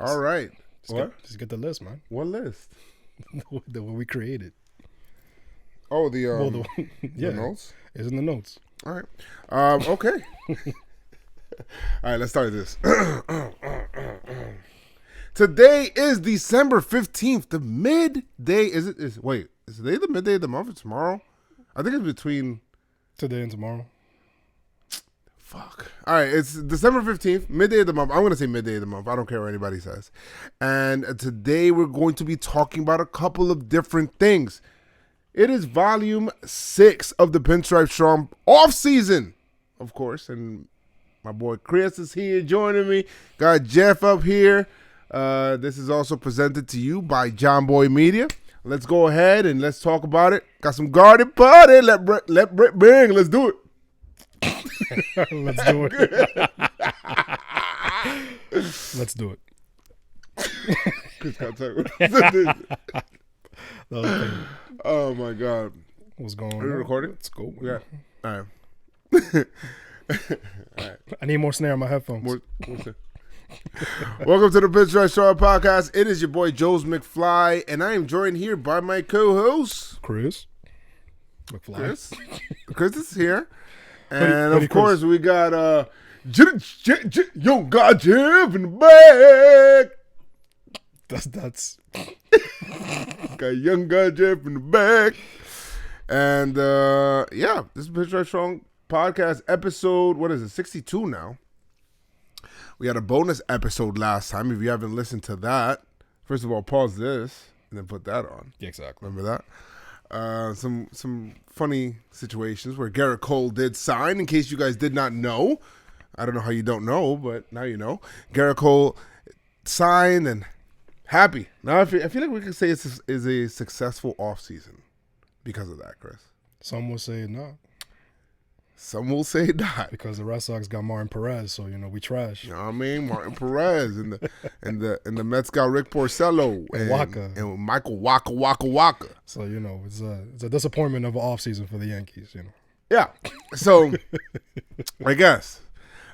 All right. Just get the list, man. What list? The one we created. Oh, the yeah, the notes? It's in the notes. All right. Okay. All right, let's start this. Today is December 15th, the midday. Is today the midday of the month or tomorrow? I think it's between today and tomorrow. Fuck. All right, it's December 15th, midday of the month. I'm going to say midday of the month. I don't care what anybody says. And today we're going to be talking about a couple of different things. It is volume 6 of the Pinstripe Strong Offseason, of course. And my boy Chris is here joining me. Got Jeff up here. This is also presented to you by Jomboy Media. Let's go ahead and let's talk about it. Got some garden party. Let Brett bring. Let's do it. Let's do it. Let's do it. Chris got tired. Okay. Oh my God. What's going on? Are you recording? Let's go. Yeah. All right. All right. I need more snare on my headphones. Welcome to the Pinstripe Strong Podcast. It is your boy Joe's McFly, and I am joined here by my co-host Chris McFly. Chris is here, and Buddy of course Chris. we got Young God Jeff in the back. That's Got Young God Jeff in the back, and yeah, this is Pinstripe Strong Podcast episode. What is it? 62 now. We had a bonus episode last time. If you haven't listened to that, first of all, pause this and then put that on. yeah, exactly. Remember that? Some funny situations where Garrett Cole did sign. In case you guys did not know, I don't know how you don't know, but now you know. Garrett Cole signed and happy. Now I feel like we could say it's a successful offseason because of that, Chris. Some will say not Some will say not. because the Red Sox got Martin Perez, so we trash. You know what I mean? Martin Perez and the Mets got Rick Porcello And Waka. and Michael Waka. So it's a disappointment of an offseason for the Yankees. Yeah. So I guess.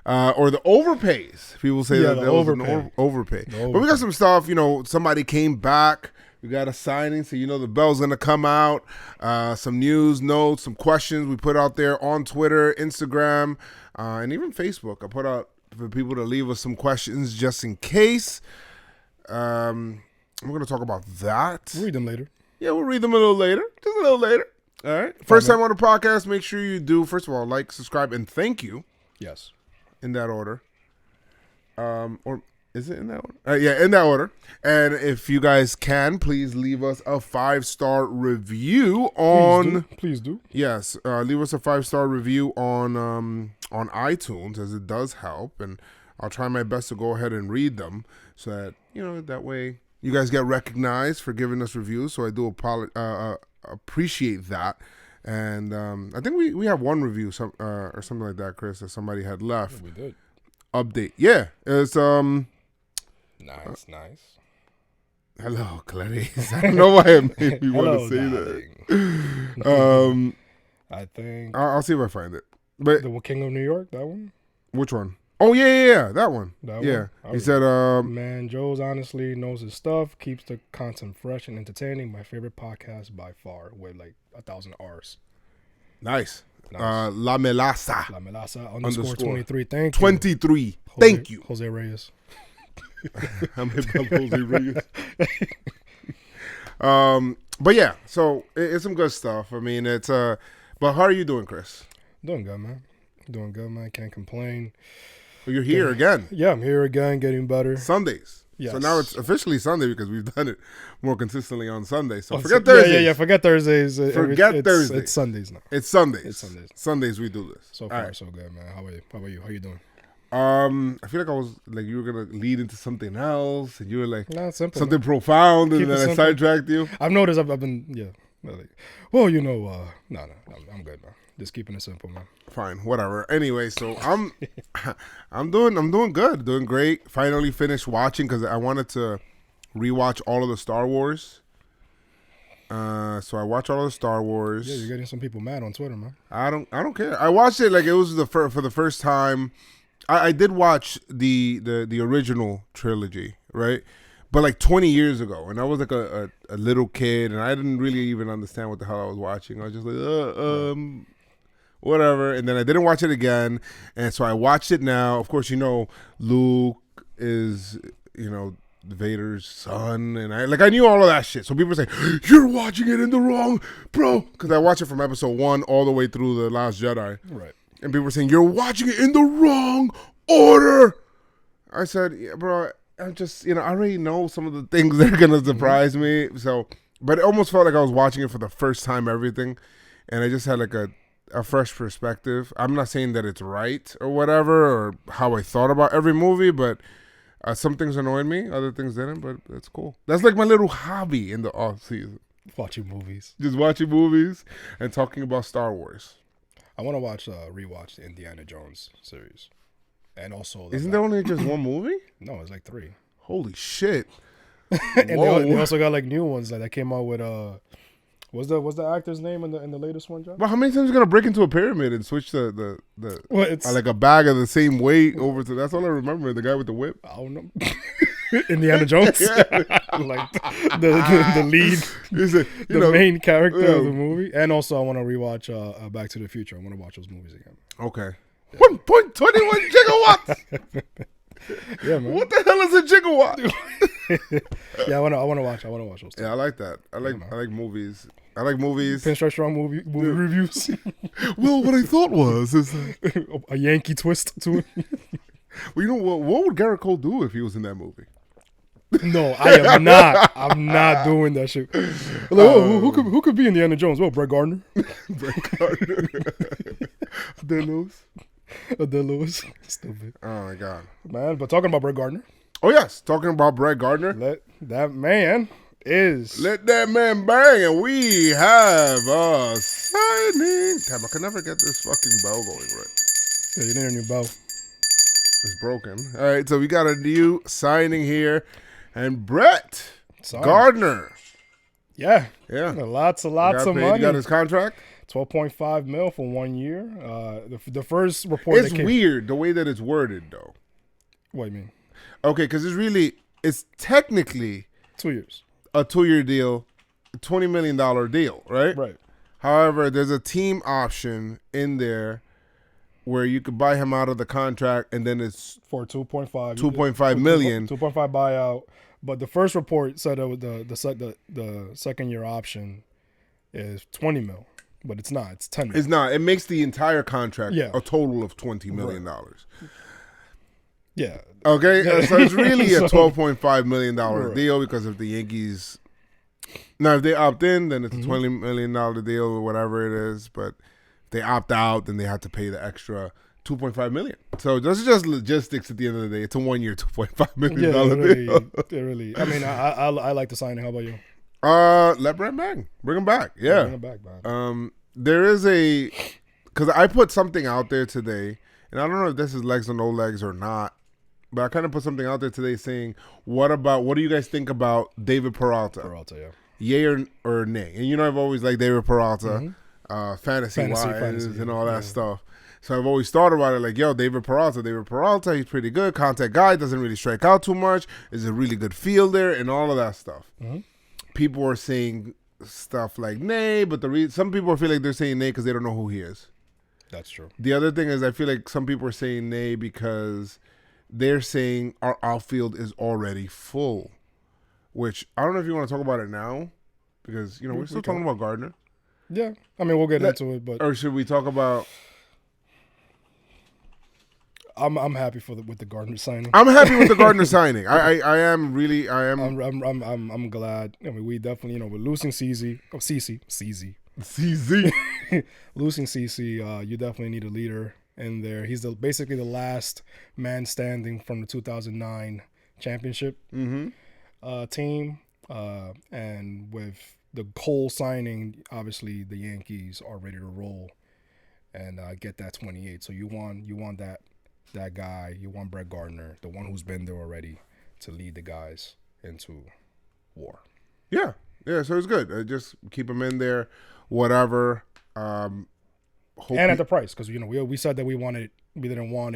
Or the overpays. People say Yeah, that the was an overpay. overpay. But we got some stuff, somebody came back. We got a signing, so the bell's going to come out. Some news, notes, some questions we put out there on Twitter, Instagram, and even Facebook. I put out for people to leave us some questions just in case. We're going to talk about that. We'll read them later. Yeah, we'll read them a little later. Just a little later. All right. First time on the podcast, make sure you do, first of all, like, subscribe, and thank you. Yes. In that order. Or is it in that order? Yeah, in that order. And if you guys can, please leave us a 5-star review on... Please do. Yes, leave us a 5-star review on iTunes, as it does help. And I'll try my best to go ahead and read them so that, that way you guys get recognized for giving us reviews. So I do appreciate that. And I think we have one review or something like that, Chris, that somebody had left. Yeah, we did. Update. Yeah. It's Nice. hello, Clarice. I don't know why it made me want to say that. I think I'll see if I find it. But the King of New York, that one? which one? Oh yeah, that one. That yeah. one? He said Man, Joe's honestly knows his stuff, keeps the content fresh and entertaining. My favorite podcast by far, with like 1,000 R's. nice. Nice. La Melaza. La Melasa _ 23. Thank you. 23. Thank you. Jose Reyes. I'm hip hop Jose Reyes. But yeah, so it's some good stuff. I mean, it's but how are you doing, Chris? Doing good, man. Can't complain. Well, you're here again. Yeah, I'm here again, getting better. Sundays. Yes. So now it's officially Sunday because we've done it more consistently on Sunday. So forget Thursdays. Yeah, forget Thursdays. Forget Thursdays. It's Sundays now. It's Sundays. It's Sundays. Sundays we do this. So All far, right. so good, man. How are you? How you doing? I feel like I was like you were gonna lead into something else, and you were like Nah, simple. something man. profound, Keep and it then I simple. sidetracked you. I've noticed I've been like, well, no, I'm good, man. Just keeping it simple, man. Fine, whatever. Anyway, so I'm doing good, doing great. Finally finished watching because I wanted to rewatch all of the Star Wars. So I watched all of the Star Wars. Yeah, you're getting some people mad on Twitter, man. I don't care. I watched it like it was for the first time I did watch the original trilogy, right? But like 20 years ago, and I was like a little kid, and I didn't really even understand what the hell I was watching. I was just like, whatever. And then I didn't watch it again, and so I watched it now. Of course, Luke is Vader's son, and I knew all of that shit. So people say you're watching it in the wrong, bro, because I watched it from episode 1 all the way through the Last Jedi, right? And people were saying you're watching it in the wrong order. I said, yeah, bro. I'm just, I already know some of the things that are gonna surprise me. So, but it almost felt like I was watching it for the first time, everything, and I just had like a fresh perspective. I'm not saying that it's right or whatever or how I thought about every movie, but some things annoyed me, other things didn't. But it's cool. That's like my little hobby in the off season. Watching movies, just watching movies and talking about Star Wars. I want to rewatch the Indiana Jones series. And also, isn't there only just one movie? No, it's like 3. Holy shit! And they also got like new ones that came out with what's the actor's name in the latest one, John? Well, how many times are you gonna break into a pyramid and switch the well, it's like a bag of the same weight over to? That's all I remember. The guy with the whip. I don't know. Indiana Jones, like the lead, the main character of the movie. And also, I want to rewatch Back to the Future. I want to watch those movies again. Okay. 1.21 gigawatts. Yeah, man. What the hell is a gigawatt? Yeah, I want to watch those. Yeah, I like that. I like movies. I like movies. Pinstripe Strong movie reviews. Well, what I thought is a Yankee twist to it. Well, what would Garrett Cole do if he was in that movie? No, I am not. I'm not doing that shit. Like, who could be Indiana Jones? Well, Brett Gardner. Brett Gardner. Adele Lewis. Stupid. Oh my god, man! But talking about Brett Gardner. Oh yes, talking about Brett Gardner. Let that man bang, and we have a signing. Damn, I can never get this fucking bell going right. Yeah, you need a new bell. It's broken. All right, so we got a new signing here, and Brett Gardner. Yeah. Lots of money. He got his contract. $12.5 million for 1 year. The first report. It's weird the way that it's worded, though. What do you mean? Okay, because it's technically 2 years, a 2-year deal, $20 million deal, right? Right. However, there's a team option in there where you could buy him out of the contract, and then it's for 2.5 million, 2.5 buyout. But the first report said the second year option is 20 mil. But it's not. It's 10 million. It's not. It makes the entire contract a total of $20 million. Right. Yeah. Okay? So it's really a $12.5 million deal because if the Yankees... Now, if they opt in, then it's a $20 million deal or whatever it is. But if they opt out, then they have to pay the extra $2.5 million. So this is just logistics at the end of the day. It's a 1 year, $2.5 million deal. It really... I mean, I like the signing. How about you? Let Brett bang. Bring him back. Yeah. Bring him back, man. There is because I put something out there today, and I don't know if this is legs or no legs or not, but I kind of put something out there today saying, what do you guys think about David Peralta? Yeah. Yay or nay? And I've always liked David Peralta, fantasy-wise and all that stuff. So I've always thought about it like, yo, David Peralta, he's pretty good, contact guy, doesn't really strike out too much, is a really good fielder, and all of that stuff. Mm-hmm. People are saying stuff like nay, but some people feel like they're saying nay because they don't know who he is. That's true. The other thing is I feel like some people are saying nay because they're saying our outfield is already full, which I don't know if you want to talk about it now because, we're still talking about Gardner. Yeah. I mean, we'll get into it, but... Or should we talk about... I'm happy with the Gardner signing. I'm happy with the Gardner signing. I am. I'm glad. I mean, we definitely we're losing CZ. Losing CC. You definitely need a leader in there. He's basically the last man standing from the 2009 championship team. And with the Cole signing, obviously the Yankees are ready to roll and get that 28. So you want that guy, you want Brett Gardner, the one who's been there already, to lead the guys into war. Yeah, so it's good. Just keep him in there, whatever. And at the price, because we said that we wanted we didn't want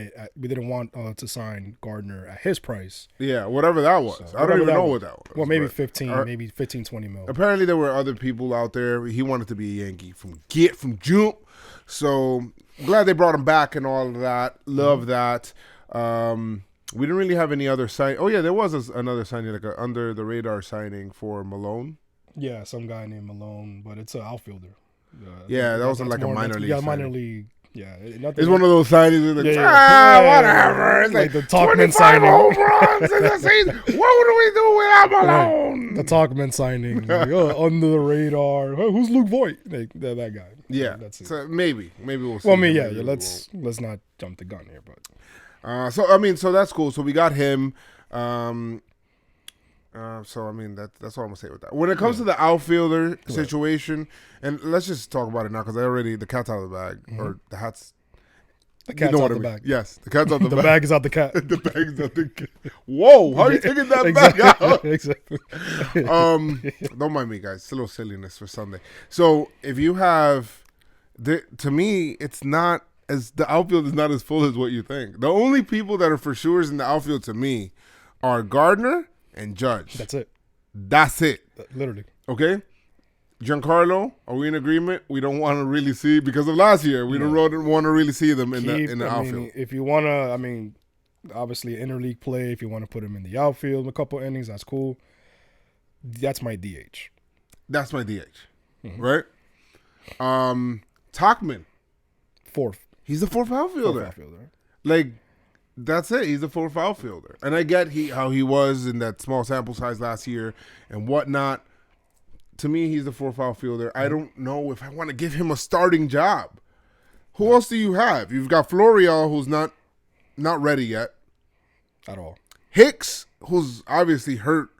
to sign Gardner at his price. Yeah, whatever that was. So, I don't even know what that was. Well, maybe but- 15, maybe 15, 20 mil. Apparently, there were other people out there. He wanted to be a Yankee from jump. So glad they brought him back and all of that. Love that. We didn't really have any other sign. Oh yeah, there was another signing, like a under the radar signing for Malone. Yeah, some guy named Malone, but it's an outfielder. Yeah, that was like a minor league. Yeah, minor signing. league. Yeah, It's one of those signings. Like, whatever. It's like the Talkman signing. home runs in the season. What would we do without Malone? The Talkman signing, like, under the radar. Oh, who's Luke Voigt? Like, that guy. Yeah, that's it. So maybe we'll see. Well, I mean, Maybe let's not jump the gun here, but. So that's cool. So we got him. So I mean that's all I'm gonna say with that. When it comes to the outfielder situation, and let's just talk about it now because the cat's out of the bag, or the hat's. The cat's out the bag. Yes, the cat's out the bag. The bag is out the cat. The bag is out the cat. Whoa, how are you taking that bag out? Exactly. Don't mind me, guys. It's a little silliness for Sunday. So if you have, to me, it's not as the outfield is not as full as what you think. The only people that are for sure in the outfield to me are Gardner and Judge. That's it. That's it. Literally. Okay. Giancarlo, are we in agreement? We don't want to really see because of last year. We don't want to really see them in the outfield. If you want to, obviously interleague play. If you want to put him in the outfield, a couple innings, that's cool. That's my DH. That's my DH, right? Tachman, fourth. He's the fourth outfielder. Like, that's it. He's the fourth outfielder, and I get how he was in that small sample size last year and whatnot. To me, he's the fourth outfielder. I don't know if I want to give him a starting job. Who else do you have? You've got Florial, who's not ready yet. At all. Hicks, who's obviously hurt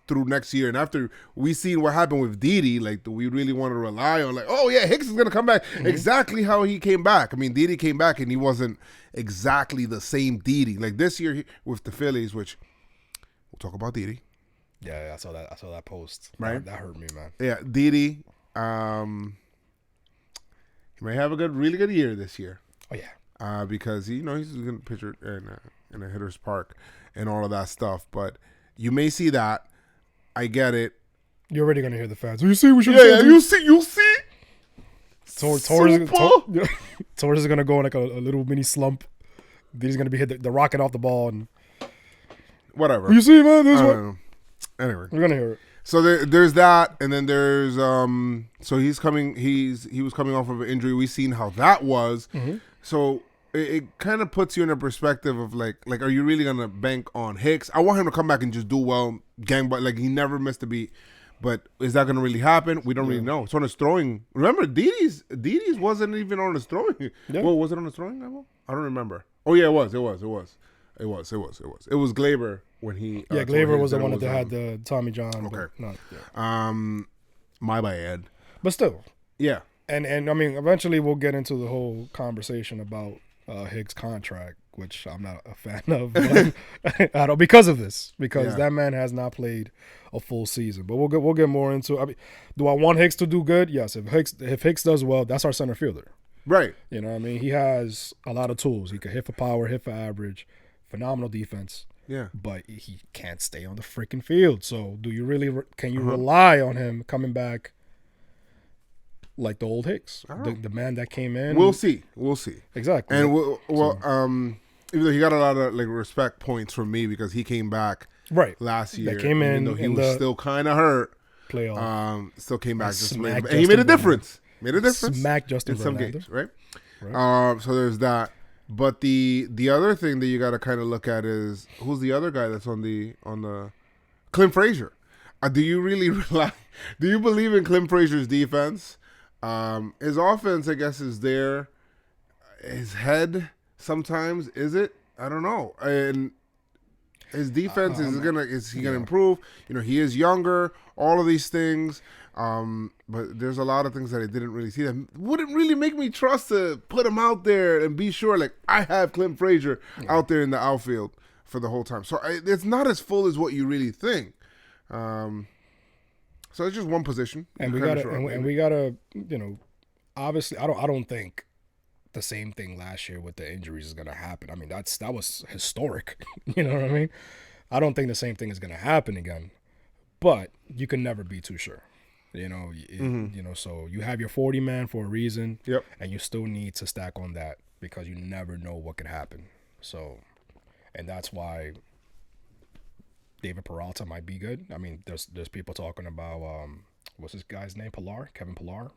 through next year. And after we seen what happened with Didi, like, do we really want to rely on, like, oh, yeah, Hicks is going to come back exactly how he came back? I mean, Didi came back, and he wasn't exactly the same Didi. Like, this year with the Phillies, which we'll talk about Didi. Yeah, I saw that post. Right, that hurt me, man. Yeah, Didi. He may have a really good year this year. Oh yeah. Because he's a good pitcher in a hitter's park and all of that stuff. But you may see that. I get it. You're already gonna hear the fans. You see, we should. Yeah, you see. Torres is gonna go in like a little mini slump. He's gonna be hit the rocket off the ball and whatever. You see, man. This one. Anyway, we're gonna hear it. So there's that, and then there's so he was coming off of an injury. We've seen how that was. So it kind of puts you in a perspective of like are you really gonna bank on Hicks? I want him to come back and just do well, but like he never missed a beat. But is that gonna really happen? We don't really know. It's on his throwing. Remember, Didi's wasn't even on his throwing. Yeah. Well, was it on his throwing level? I don't remember. Oh yeah, it was. It was Glaber when he. Glaber was the one that had the Tommy John. Okay. Yeah. My bad. But still. Yeah. And I mean, eventually we'll get into the whole conversation about Hicks' contract, which I'm not a fan of, but because of this, because that man has not played a full season. But we'll get more into. I mean, do I want Hicks to do good? Yes. If Hicks does well, that's our center fielder. Right. You know what I mean? He has a lot of tools. He can hit for power, hit for average, phenomenal defense. Yeah. But he can't stay on the freaking field. So can you rely on him coming back like the old Hicks, the man that came in? We'll see. Exactly. And even though he got a lot of like respect points from me because he came back last year. That came in, even though he was still kind of hurt. Playoff. Still came back and he made a difference. Smack Justin in some games, right? So there's that. But the other thing that you got to kind of look at is who's the other guy that's on the Clint Frazier. Do you really rely? Do you believe in Clint Frazier's defense? His offense, I guess, is there. His head sometimes is it? I don't know. And his defense is he gonna improve? You know, he is younger. All of these things. But there's a lot of things that I didn't really see that wouldn't really make me trust to put him out there and be sure, like, I have Clint Frazier out there in the outfield for the whole time. So it's not as full as what you really think. So it's just one position. And we gotta, you know, obviously, I don't think the same thing last year with the injuries is going to happen. I mean, that was historic. You know what I mean? I don't think the same thing is going to happen again. But you can never be too sure. You know, so you have your 40 man for a reason. Yep. And you still need to stack on that because you never know what could happen. So, and that's why David Peralta might be good. I mean, there's people talking about what's this guy's name? Kevin Pillar.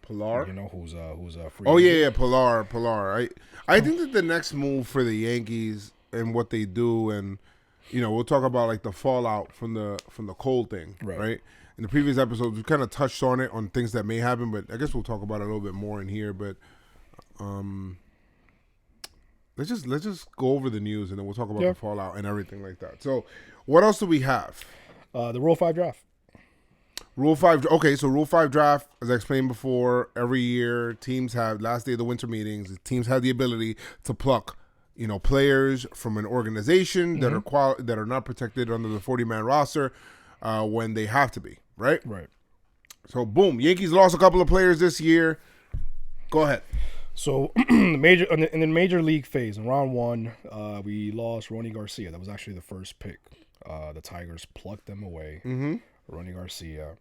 Pilar? You know who's a free. Oh yeah, Pilar. I think that the next move for the Yankees and what they do, and we'll talk about like the fallout from the Cole thing, right? In the previous episodes, we kind of touched on it on things that may happen, but I guess we'll talk about it a little bit more in here. But let's just go over the news and then we'll talk about the fallout and everything like that. So, what else do we have? The Rule 5 draft. Rule 5. Okay, so Rule 5 draft, as I explained before, every year teams have last day of the winter meetings. Teams have the ability to pluck, players from an organization that are not protected under the 40-man roster when they have to be, right? Right. So boom, Yankees lost a couple of players this year. Go ahead. So in the major league phase, in round 1, we lost Ronnie Garcia. That was actually the first pick. The Tigers plucked them away. Mm-hmm. Ronnie Garcia.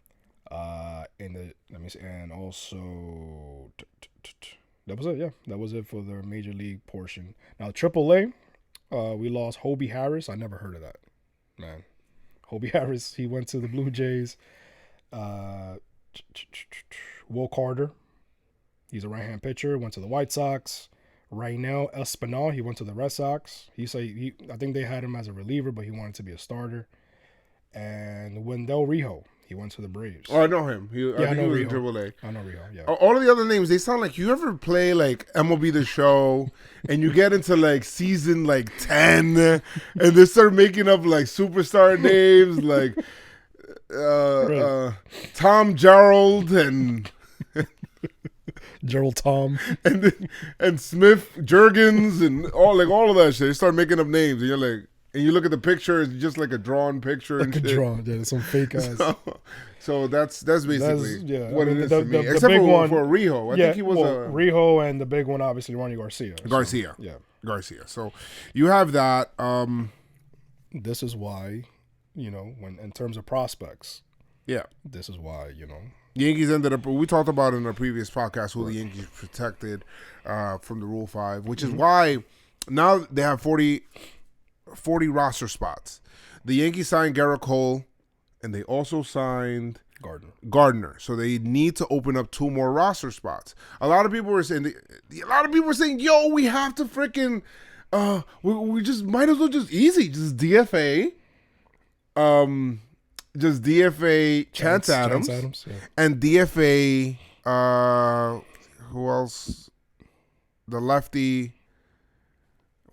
And also that was it. Yeah, that was it for the major league portion. Now AAA, we lost Hobie Harris. I never heard of that, man. Hobie Harris. He went to the Blue Jays. Will Carter. He's a right-hand pitcher. Went to the White Sox. Right now, Espinal. He went to the Red Sox. I think they had him as a reliever, but he wanted to be a starter. And Wendell Rijo. He went to the Braves. Oh, I know him. I think he was in AAA. I know Rijo, yeah. All of the other names, they sound like you ever play like MLB The Show and you get into like season like 10 and they start making up like superstar names like Tom Gerald and Gerald Tom and Smith Jurgens and all of that shit. They start making up names and you're like, and you look at the picture, it's just like a drawn picture. Like a drawn, yeah, some fake ass. So that's basically what it is to me. The Except big for one, Rijo. I think he was Rijo, and the big one, obviously, Ronnie Garcia. Garcia. So you have that. This is why, when in terms of prospects. Yeah. This is why, Yankees ended up, we talked about in a previous podcast who the Yankees protected from the Rule 5, which is why now they have 40 roster spots. The Yankees signed Garrett Cole, and they also signed Gardner. So they need to open up 2 more roster spots. A lot of people were saying, yo, we have to freaking, we just might as well just DFA. Just DFA Chance Adams yeah. And DFA, who else? The lefty.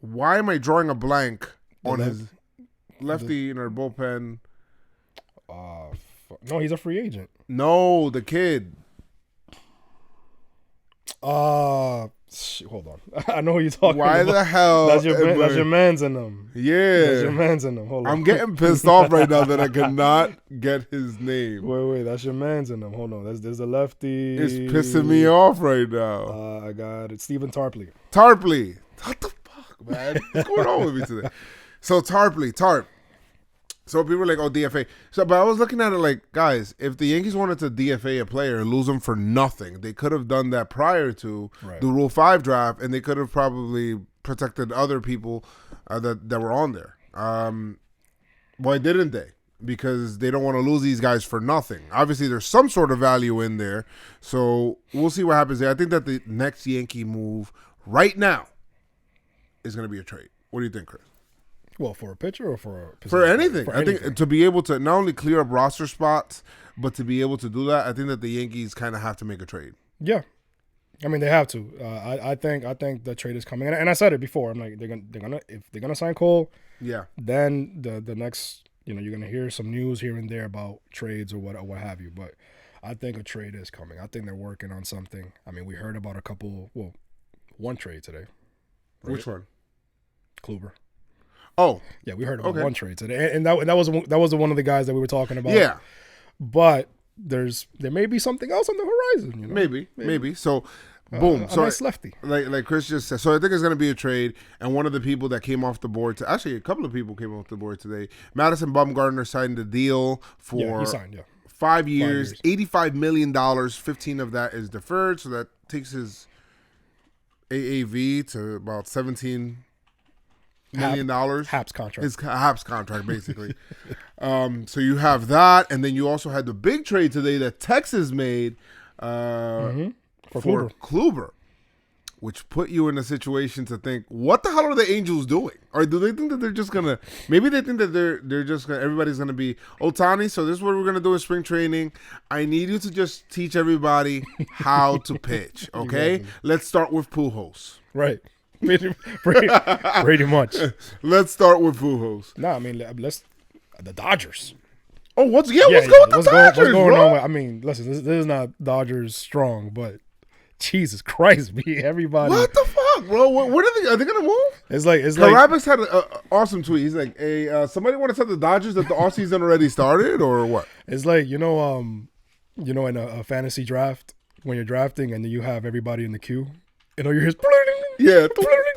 Why am I drawing a blank on his lefty in our bullpen? No, he's a free agent. No, the kid. Hold on. I know who you're talking about. Why the hell? That's your man's in them. Yeah. That's your man's in them. Hold on. I'm getting pissed off right now that I cannot get his name. Wait. That's your man's in them. Hold on. There's a lefty. It's pissing me off right now. I got it. Stephen Tarpley. What the fuck, man? What's going on with me today? So Tarp. So people are like, oh, DFA. But I was looking at it like, guys, if the Yankees wanted to DFA a player and lose him for nothing, they could have done that prior to the Rule 5 draft, and they could have probably protected other people that were on there. Why didn't they? Because they don't want to lose these guys for nothing. Obviously, there's some sort of value in there. So we'll see what happens there. I think that the next Yankee move right now is going to be a trade. What do you think, Chris? Well, for a pitcher or for a position? For anything. I think to be able to not only clear up roster spots, but to be able to do that, I think that the Yankees kind of have to make a trade. Yeah. I mean, they have to. I think the trade is coming. And I said it before. I'm like, if they're gonna sign Cole, then the next, you're gonna hear some news here and there about trades or what have you. But I think a trade is coming. I think they're working on something. I mean, we heard about one trade today. Right? Which one? Kluber. Oh, yeah, we heard about one trade today, and that was one of the guys that we were talking about. Yeah, but there may be something else on the horizon. Maybe. So Boom. A nice lefty. Like Chris just said. So I think it's going to be a trade. And one of the people that came off the board, actually a couple of people came off the board today. Madison Bumgarner signed a deal for he signed, 5 years, $85 million. 15 of that is deferred. So that takes his AAV to about $17 million. Haps contract. His Haps contract, basically. So you have that. And then you also had the big trade today that Texas made for Kluber, which put you in a situation to think, what the hell are the Angels doing? Or do they think that they're just gonna? Maybe they think that they're just gonna. Everybody's gonna be Ohtani. So this is what we're gonna do in spring training. I need you to just teach everybody how to pitch. Okay, let's start with Pujols. Right. Pretty much. Let's start with Pujols. No, I mean let's the Dodgers. Oh, what's going with the Dodgers? What's going bro? on? I mean, listen, this is not Dodgers strong, but Jesus Christ, everybody. What the fuck, bro? What are they gonna move? It's like Carabas had an awesome tweet. He's like, "Hey, somebody want to tell the Dodgers that the offseason already started, or what?" It's like in a fantasy draft when you're drafting and then you have everybody in the queue. You know, you're just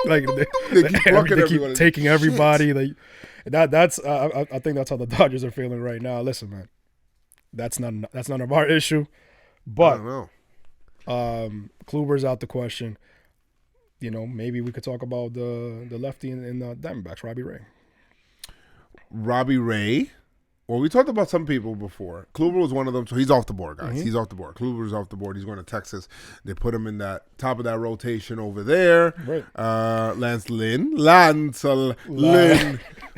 like they keep taking everybody. That's I think that's how the Dodgers are feeling right now. Listen, man, that's none of our issue, but. I don't know. Kluber's out the question. You know, maybe we could talk about the lefty in the Diamondbacks, Robbie Ray. Robbie Ray. Well, we talked about some people before. Kluber was one of them, so he's off the board, guys. He's off the board. Kluber's off the board. He's going to Texas. They put him in that top of that rotation over there. Right. Lance Lynn.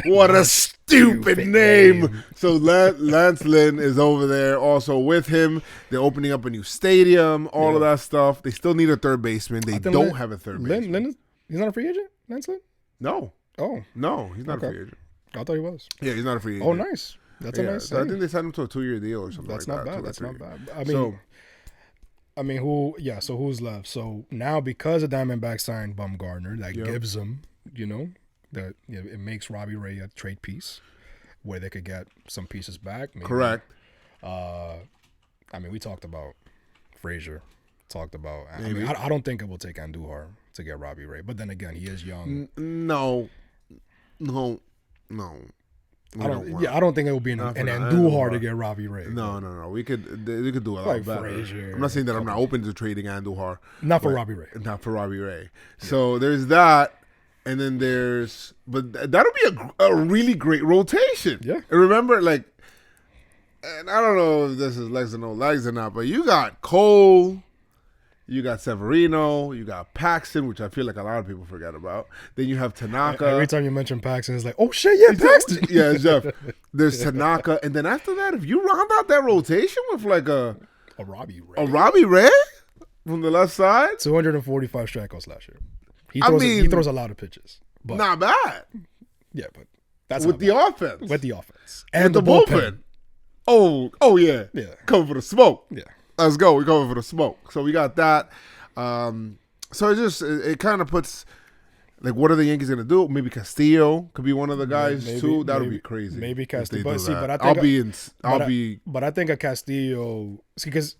What a stupid name. So Lance Lynn is over there also with him. They're opening up a new stadium, all of that stuff. They still need a third baseman. They don't have a third baseman. Lynn, he's not a free agent, Lance Lynn? No. Oh. No, he's not a free agent. I thought he was. Yeah, he's not a free agent. Oh, nice. That's a nice. So I think they signed him to a 2-year deal or something. That's like not that. bad. That's not bad. I mean, who? Yeah. So who's left? So now because the Diamondbacks signed Bumgarner, that gives them, it makes Robbie Ray a trade piece where they could get some pieces back. Maybe. Correct. I mean, we talked about Frazier. I mean, I don't think it will take Andujar to get Robbie Ray, but then again, he is young. No. I don't think it will be an Andujar to get Robbie Ray. No. They could do a lot better. Frazier, I'm not saying that I'm not open to trading Andujar. Not for Robbie Ray. Not for Robbie Ray. So there's that, and then but that'll be a really great rotation. Yeah. And remember, and I don't know if this is legs or no legs or not, but you got Cole. You got Severino, you got Paxton, which I feel like a lot of people forget about. Then you have Tanaka. Every time you mention Paxton, it's like, oh shit, yeah, Paxton. Yeah, Jeff. There's Tanaka, and then after that, if you round out that rotation with like a Robbie Ray, from the left side, 245 strikeouts last year. He throws a lot of pitches, but not bad. Yeah, but that's with the offense, and the bullpen. Oh yeah, coming for the smoke. Yeah. Let's go. We're going for the smoke. So we got that. So it kind of puts, what are the Yankees going to do? Maybe Castillo could be one of the guys too. That would be crazy. Maybe Castillo. But I think But I think a Castillo, because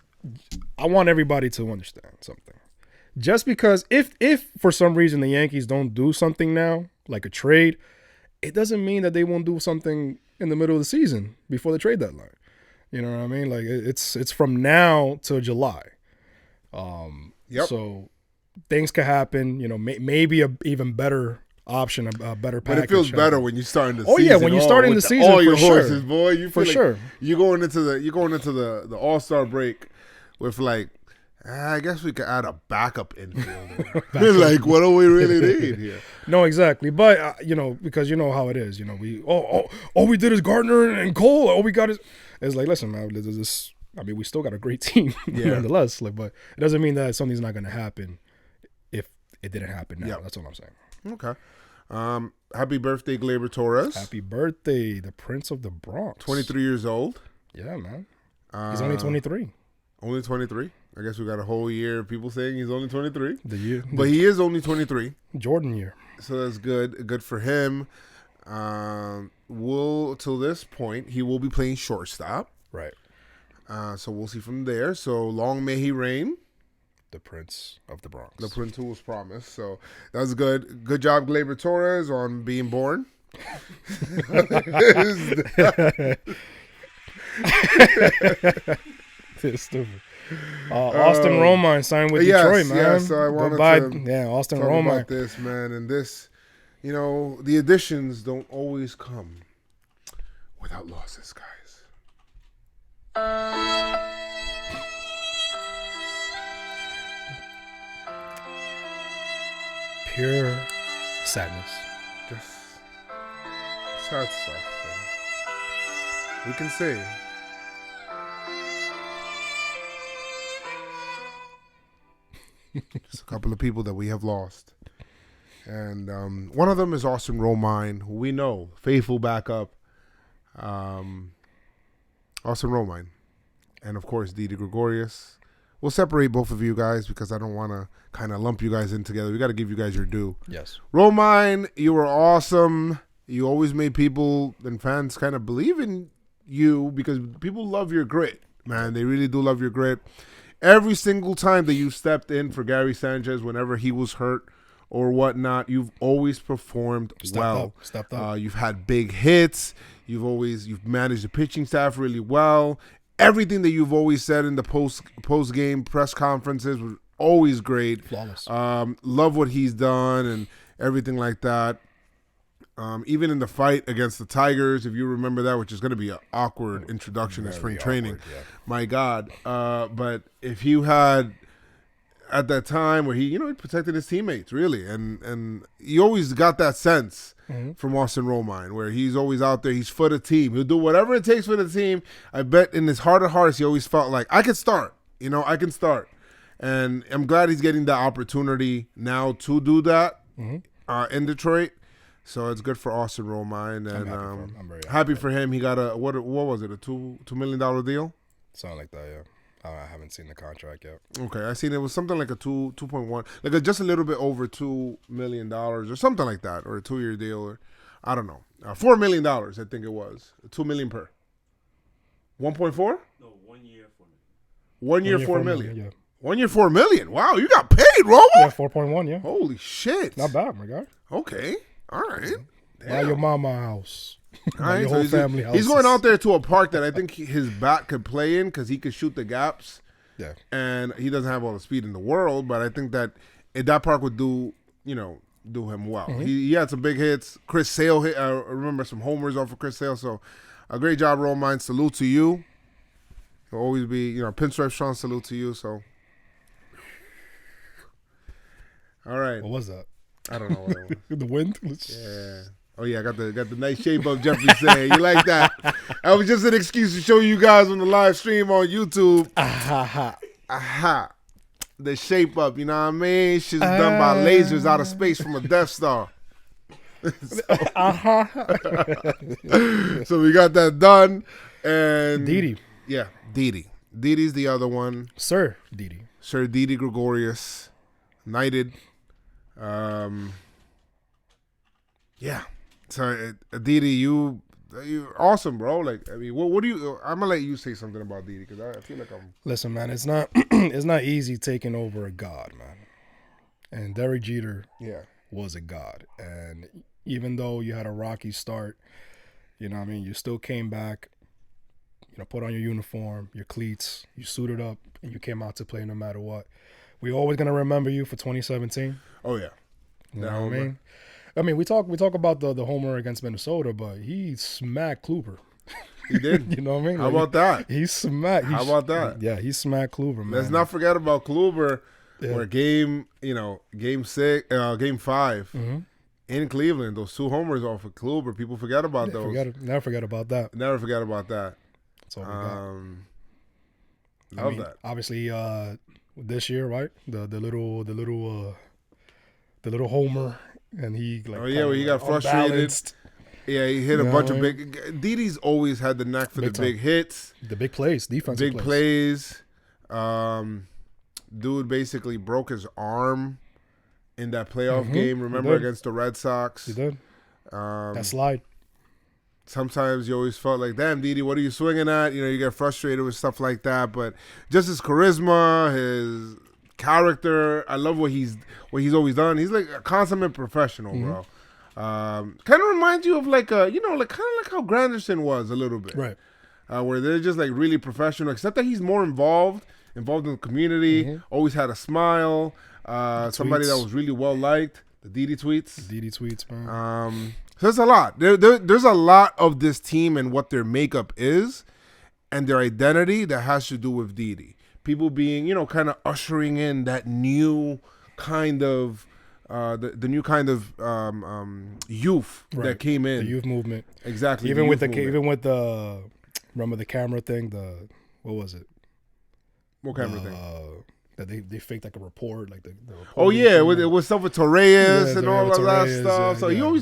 I want everybody to understand something. Just because if for some reason the Yankees don't do something now, like a trade, it doesn't mean that they won't do something in the middle of the season before the trade deadline. You know what I mean? Like it's from now to July. So things could happen. You know, maybe a even better option, a better package. But it feels better when you start in the season. Oh yeah, when you start in the season, all your for horses, sure. boy. You feel for sure. You're going into the All-Star break with I guess we could add a backup infielder. What do we really need here? No, exactly. But because you know how it is. You know, all we did is Gardner and Cole. All we got is. It's like, listen, man, we still got a great team nonetheless. But it doesn't mean that something's not going to happen if it didn't happen now. That's what I'm saying. Okay. Happy birthday, Gleyber Torres. Happy birthday, the Prince of the Bronx. 23 years old. Yeah, man. He's only 23. Only 23. I guess we got a whole year of people saying he's only 23. The year. But he is only 23. Jordan year. So that's good. Good for him. Till this point, he will be playing shortstop. Right. So we'll see from there. So long may he reign. the Prince of the Bronx. The Prince who was promised. So that was good. Good job, Gleyber Torres, on being born. It's stupid. Austin Romine signed with Detroit, man. Yeah, so I wanted to Austin talk Romine. about this, man. And this, the additions don't always come without losses, guys. Pure sadness. Just sad stuff, man. We can say. Just a couple of people that we have lost. And one of them is Austin Romine, who we know, faithful backup. Austin Romine. And, of course, Didi Gregorius. We'll separate both of you guys because I don't want to kind of lump you guys in together. We got to give you guys your due. Yes. Romine, you were awesome. You always made people and fans kind of believe in you because people love your grit, man. They really do love your grit. Every single time that you stepped in for Gary Sanchez whenever he was hurt or whatnot, you've always performed well. Stepped up. You've had big hits. You've managed the pitching staff really well. Everything that you've always said in the post game press conferences was always great. Flawless. Love what he's done and everything like that. Even in the fight against the Tigers, if you remember that, which is going to be an awkward introduction to spring training. Yeah. My God. But if you had at that time where he protected his teammates, really. And you always got that sense from Austin Romine where he's always out there. He's for the team. He'll do whatever it takes for the team. I bet in his heart of hearts, he always felt like, I can start. I can start. And I'm glad he's getting the opportunity now to do that in Detroit. So it's good for Austin Romine, and I'm very happy for him. He got a what was it? A $2 million deal? Something like that, yeah. I haven't seen the contract yet. Okay, I seen it was something like a 2.1, like just a little bit over $2 million or something like that, or a 2-year deal, or I don't know, $4 million I think it was, $2 million per. 1.4? No, 1 year, 4 million. 1 year, $4 million. Yeah. 1 year, $4 million. Wow, you got paid, Roma. Yeah, 4.1. Yeah. Holy shit! Not bad, my guy. Okay, all right. Buy your mama house. All right, your so whole family house. he's going out there to a park that I think his bat could play in because he could shoot the gaps. Yeah. And he doesn't have all the speed in the world, but I think that that park would do him well. He had some big hits. Chris Sale hit. I remember some homers off of Chris Sale. So a great job, Romine. Salute to you. He'll always be, Pinstripe Sean, salute to you. So, all right. What was that? I don't know what it was. The wind? Yeah. Oh yeah, I got the nice shape up Jeffrey saying. You like that? That was just an excuse to show you guys on the live stream on YouTube. Aha. The shape up, you know what I mean? Shit's done by lasers out of space from a Death Star. So we got that done. And Didi. Yeah, Didi. Didi's the other one. Sir Didi. Sir Didi Gregorius. Knighted. Yeah. So, Didi, you're awesome, bro. Like, I mean, what do you? I'm gonna let you say something about Didi because I feel like I'm. Listen, man, it's not it's not easy taking over a god, man. And Derek Jeter, was a god. And even though you had a rocky start, you still came back. Put on your uniform, your cleats, you suited up, and you came out to play no matter what. We're always gonna remember you for 2017. Oh yeah. You know what I mean? I mean, we talk about the homer against Minnesota, but he smacked Kluber. He did. You know what I mean? How about that? He smacked. How about that? Yeah, he smacked Kluber, man. Let's not forget about Kluber, where game 5 in Cleveland, those 2 homers off of Kluber. People forget about those. Never forget about that. Never forget about that. That's all we got. Love that. Obviously, this year, right? The little homer. And he where he got frustrated. Unbalanced. Yeah, he hit a bunch of big. Didi's always had the knack for the big hits, the big plays, defensive big plays. Dude basically broke his arm in that playoff game. Remember against the Red Sox? He did. That slide. Sometimes you always felt like, damn, Didi, what are you swinging at? You get frustrated with stuff like that. But just his charisma, his character. I love what he's always done. He's like a consummate professional, bro. Kind of reminds you of like kind of like how Granderson was a little bit, Right. Where they're just like really professional, except that he's more involved in the community. Always had a smile. Somebody that was really well liked. The Didi tweets. Didi tweets, man. So there's a lot. There's a lot of this team and what their makeup is, and their identity that has to do with Didi. People being, kind of ushering in that new kind of the new kind of youth that came in. The youth movement. Exactly. Even with the remember the camera thing, what was it? What camera thing? That they faked like a report, like the oh yeah, it was stuff with Torreyes and all of that Torreyes, stuff. So yeah.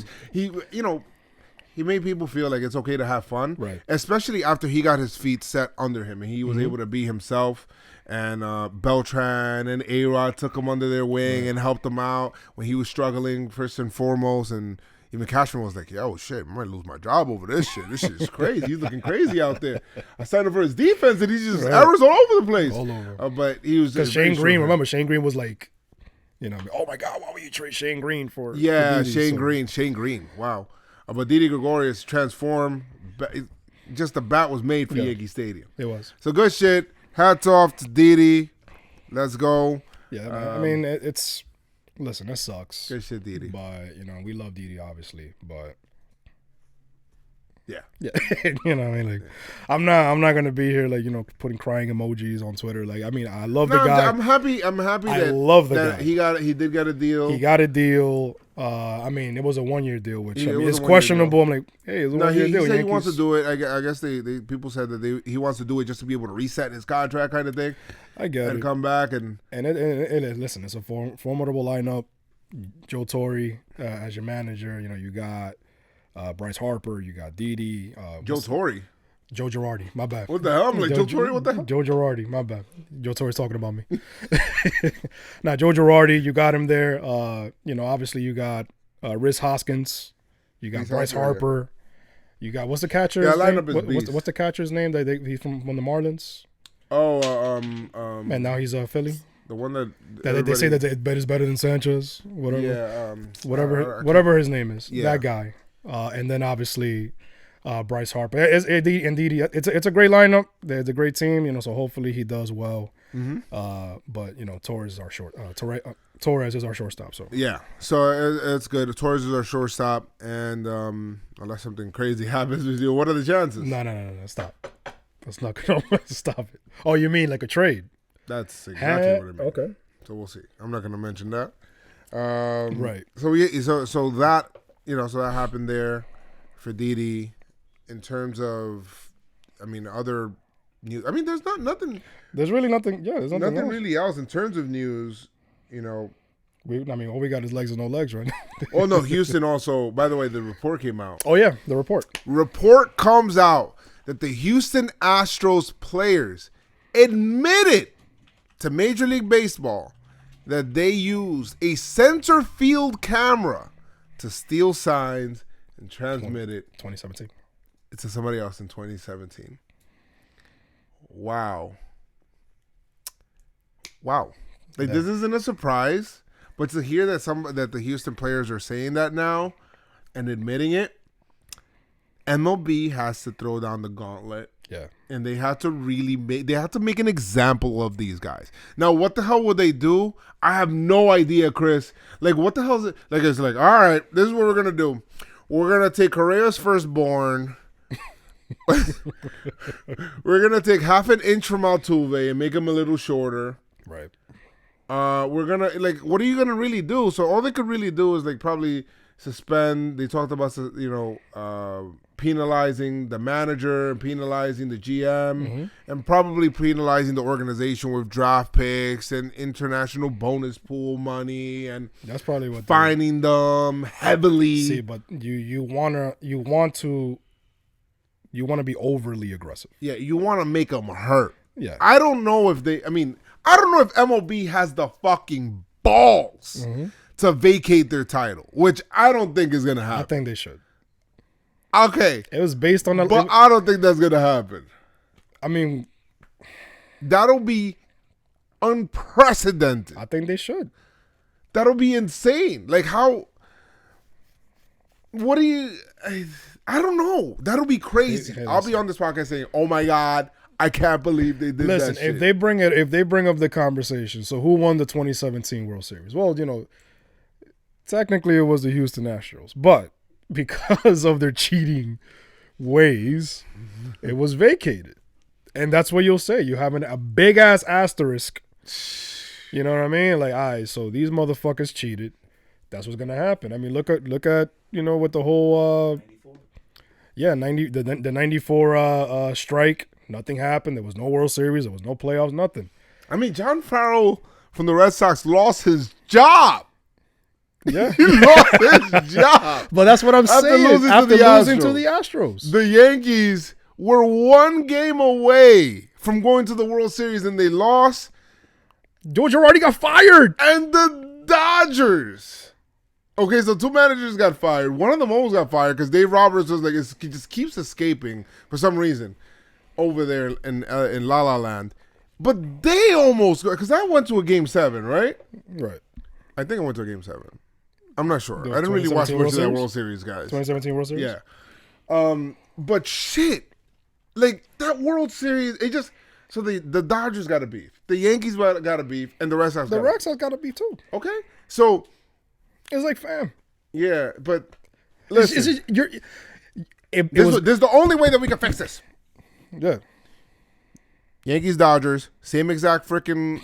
he made people feel like it's okay to have fun, right? Especially after he got his feet set under him and he was able to be himself. And Beltran and A-Rod took him under their wing and helped him out when he was struggling first and foremost. And even Cashman was like, "Yo, shit, I might lose my job over this shit. This shit is crazy. He's looking crazy out there." I signed up for his defense, and he's just errors all over the place. All over. But he was because Shane Green. Remember, Shane Green was like, oh my God, why would you trade Shane Green for? Yeah, Didi, Shane Green. Wow. But Didi Gregorius transformed. Just the bat was made for Yankee Stadium. It was. So good shit. Hats off to Didi. Let's go. Yeah, I mean, it's. Listen, that sucks. Good shit, Didi. But we love Didi, obviously. But yeah. I mean, like, I'm not gonna be here like putting crying emojis on Twitter. Like, I mean, I love the guy. I'm happy. I love the guy. He did get a deal. He got a deal. I mean, it was a 1-year deal, which it's questionable. I'm like, hey, it's a 1-year deal. He said he wants to do it. I guess people said that he wants to do it just to be able to reset his contract, kind of thing. I get it. And come back and listen, it's a formidable lineup. Joe Torre as your manager. You got Bryce Harper. You got Didi. Joe Torre. Joe Girardi, my bad. What the hell? I'm like, Joe Torre, what the hell? Joe Girardi, my bad. Joe Torre's talking about me. Now, Joe Girardi, you got him there. Obviously you got Rhys Hoskins. You got Bryce Harper. You got, what's the catcher's name? What's the catcher's name? He's from the Marlins. Oh, and now he's a Philly. The one that they say that is better than Sanchez. Whatever. Yeah. Whatever his name is. Yeah. That guy. And then obviously Bryce Harper. And Didi. It's a great lineup. It's a great team. So hopefully he does well. But Torres is our Torres is our shortstop. So yeah. So it's good. Torres is our shortstop, and unless something crazy happens with you, what are the chances? No. Stop. That's not gonna stop it. Oh, you mean like a trade? That's exactly what I mean. Okay. So we'll see. I'm not going to mention that. Right. So that so that happened there for Didi. In terms of, other news. There's nothing. There's really nothing. Yeah, there's nothing else. Really else in terms of news. All we got is legs and no legs right now. Oh no, Houston also. By the way, the report came out. Oh yeah, the report. Report comes out that the Houston Astros players admitted to Major League Baseball that they used a center field camera to steal signs and transmit it 2017. to somebody else in 2017. Wow. Like, this isn't a surprise, but to hear that the Houston players are saying that now and admitting it, MLB has to throw down the gauntlet. Yeah. And they have to make an example of these guys. Now, what the hell would they do? I have no idea, Chris. Like, what the hell is it? Like, it's like, all right, this is what we're going to do. We're going to take Correa's firstborn. We're going to take half an inch from Altuve and make him a little shorter. Right. We're going to, like, what are you going to really do? So all they could really do is, like, probably suspend. They talked about, penalizing the manager and penalizing the GM and probably penalizing the organization with draft picks and international bonus pool money, and that's probably what fining them heavily. See, but you want to be overly aggressive. Yeah, you want to make them hurt. Yeah. I don't know if MLB has the fucking balls to vacate their title, which I don't think is going to happen. I think they should. Okay. It was based on but I don't think that's going to happen. I mean, that'll be unprecedented. I think they should. That'll be insane. Like how? What do you? I don't know. That'll be crazy. Hey, I'll be on this podcast saying, "Oh my god, I can't believe they did Listen, that shit." if they bring up the conversation, so who won the 2017 World Series? Well, technically it was the Houston Astros, but because of their cheating ways, it was vacated. And that's what you'll say. You have a big ass asterisk. You know what I mean? Like, all right, so these motherfuckers cheated. That's what's gonna happen. I mean, look at with the whole 94? the 94 strike. Nothing happened. There was no World Series. There was no playoffs. Nothing. I mean, John Farrell from the Red Sox lost his job. Yeah, He lost his job. but that's what I'm saying. After losing to the Astros, The Yankees were one game away from going to the World Series, and they lost. George already got fired. And the Dodgers. Okay, so two managers got fired. One of them almost got fired because Dave Roberts was like, he just keeps escaping for some reason over there in La La Land. But they almost got, because I went to a Game 7, right? Right. I think I went to a Game 7. I'm not sure. The I didn't really watch 2017 much of that World World Series, guys. 2017 World Series. Yeah. But shit, like that World Series, it just, so the Dodgers got a beef, the Yankees got a beef, and the Red Sox The Red Sox got to be too. Okay, so It's like, fam. yeah, but listen, It this was is the only way that we can fix this. yeah. Yankees, Dodgers, same exact freaking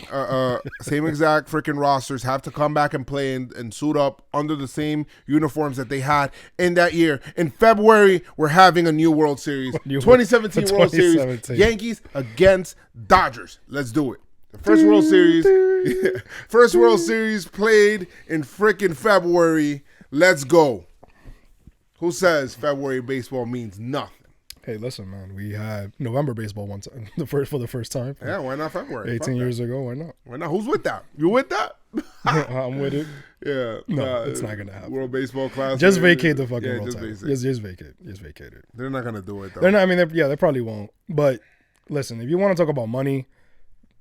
rosters have to come back and play and suit up under the same uniforms that they had in that year. In February, we're having a new World Series. 2017 World Series. Yankees against Dodgers. Let's do it. The first World Series played in freaking February. Let's go. Who says February baseball means nothing? Hey, listen, man. We had November baseball one time, for the first time. Yeah, why not February? 18 years ago, why not? Why not? Who's with that? You with that? I'm with it. Yeah. No, it's not gonna happen. World Baseball Classic. Just vacate the fucking World just Title. vacate. Just vacate. Just vacate it. They're not gonna do it though. They're not. I mean, they probably won't. But listen, if you want to talk about money,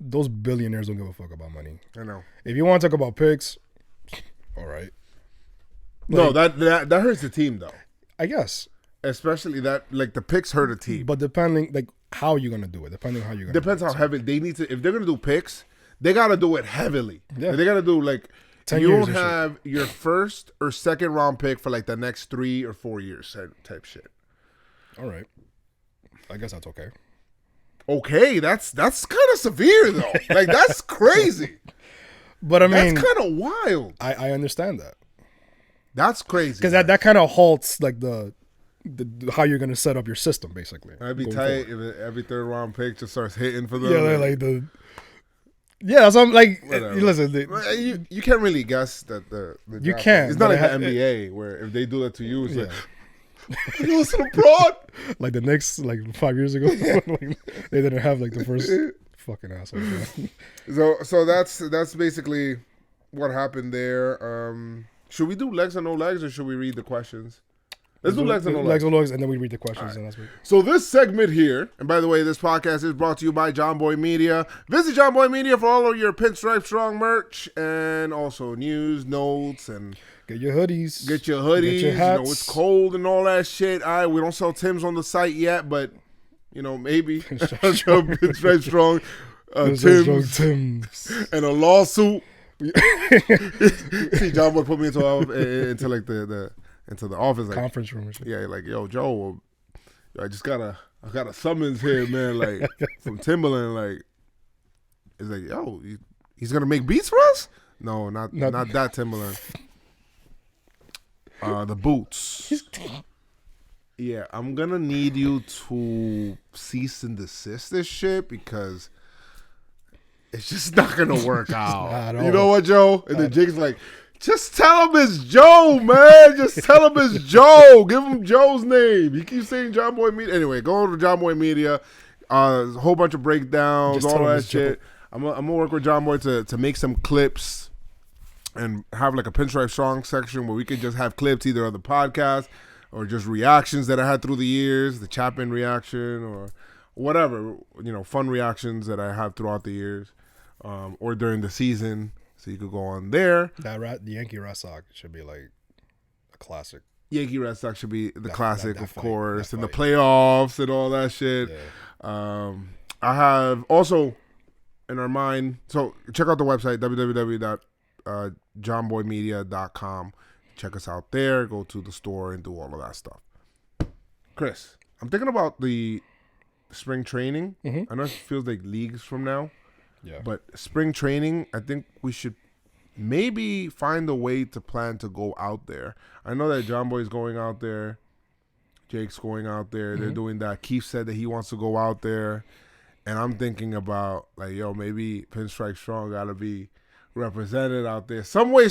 those billionaires don't give a fuck about money. I know. If you want to talk about picks, all right. No, that hurts the team though. I guess. Especially that, like the picks hurt a team. But depending, like, how you're gonna do it. Depending on how you're gonna. Depends do it. how heavy they need to. If they're gonna do picks, they gotta do it heavily. Yeah. They gotta do like 10 you years don't or shit. have your first or second round pick for like the next 3 or 4 years type shit. All right. I guess that's okay. Okay, that's kind of severe though. Like that's crazy. But I mean, That's kind of wild. I understand that That's crazy. because that kind of halts like the how you're gonna set up your system basically. I'd be going tight forward. if every third round pick just starts hitting for them. Yeah, like the. Yeah, so I'm like, Whatever. listen, you can't really guess that the You draft- can't, It's not but like it the NBA where if they do that to you, it's yeah. like you listen to broad. like the Knicks, like 5 years ago, like, they didn't have like the first fucking asshole. So that's basically what happened there. Should we do legs or no legs, or should we read the questions? Let's do legs or no legs. Legs, and then we read the questions. And that's what, So this segment here, and by the way, this podcast is brought to you by Jomboy Media. Visit Jomboy Media for all of your Pinstripe Strong merch and also news, notes, and get your hoodies. get your hoodies. Get your hats. You know, it's cold and all that shit. All right, we don't sell Tim's on the site yet, but you know, maybe Pinstripe Strong, Tim's, and a lawsuit. See, Jomboy put me into like into the office, like conference room or something. yeah, like yo, Joe, I got a summons here, man, like from Timberland, like it's like yo, he's gonna make beats for us? No, not that Timberland. The boots. Yeah, I'm gonna need you to cease and desist this shit because it's just not gonna work out. Not at You all. know what, Joe? And then Jake's like, just tell him it's Joe, man. Just tell him it's Joe. Give him Joe's name. He keeps saying Jomboy Media. Anyway, go over to Jomboy Media. A whole bunch of breakdowns, Just tell all him that it's Joe. shit. I'm gonna work with Jomboy to make some clips and have like a Pinstripe Strong section where we could just have clips either of the podcast or just reactions that I had through the years, the Chapman reaction or whatever, you know, fun reactions that I have throughout the years. or during the season. So you could go on there. The Yankee Red Sox should be like a classic. Yankee Red Sox should be the classic, of course, and the fight. playoffs and all that shit. Yeah. I have also in our mind, so check out the website, www.jomboymedia.com. Check us out there. Go to the store and do all of that stuff. Chris, I'm thinking about the spring training. Mm-hmm. I know it feels like leagues from now, Yeah. but spring training, I think we should maybe find a way to plan to go out there. I know that Jomboy's going out there. Jake's going out there. They're doing that. Keith said that he wants to go out there. And I'm thinking about, like, maybe Pinstripe Strong got to be represented out there. Some way,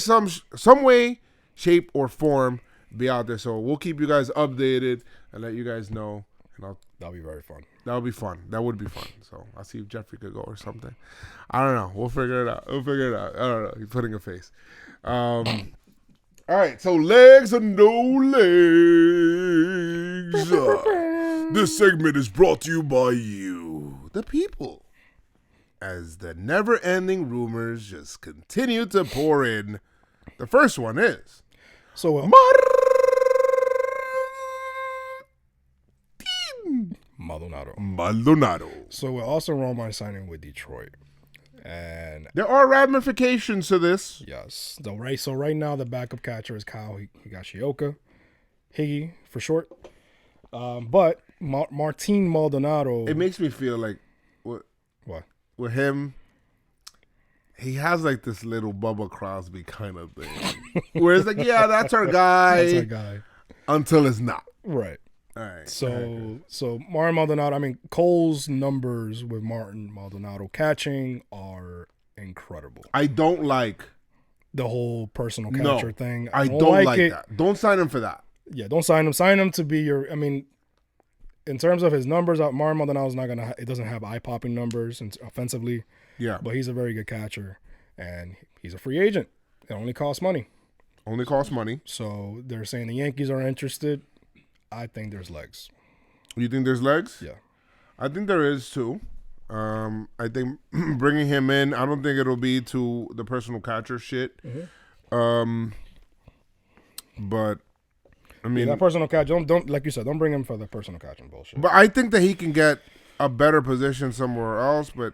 shape, or form, be out there. So we'll keep you guys updated and let you guys know. And That'll be very fun. That would be fun. That would be fun. So I'll see if Jeffrey could go or something. I don't know. We'll figure it out. I don't know. He's putting a face. All right. So legs or no legs. This segment is brought to you by you, the people, as the never-ending rumors just continue to pour in. The first one is So Maldonado. So we're also rumor signing with Detroit, and There are ramifications to this. yes, so right now the backup catcher is Kyle Higashioka, Higgy for short. But Martin Maldonado. It makes me feel like What? with him, he has like this little Bubba Crosby kind of thing. Where it's like, yeah, that's our guy. That's our guy. Until it's not. Right. All right. So Martin Maldonado, I mean, Cole's numbers with Martin Maldonado catching are incredible. I don't like The whole personal catcher thing. I don't like it. that. Don't sign him for that. Yeah, don't sign him. Sign him to be your. I mean, in terms of his numbers, Martin Maldonado's not gonna. It doesn't have eye-popping numbers offensively. Yeah. But he's a very good catcher, and he's a free agent. It only costs money. Only costs money. So they're saying the Yankees are interested. I think there's legs. You think there's legs? Yeah. I think there is too. I think bringing him in, I don't think it'll be to the personal catcher shit. Mm-hmm. But I mean, that personal catch. Don't like you said. Don't bring him for the personal catching bullshit. But I think that he can get a better position somewhere else. But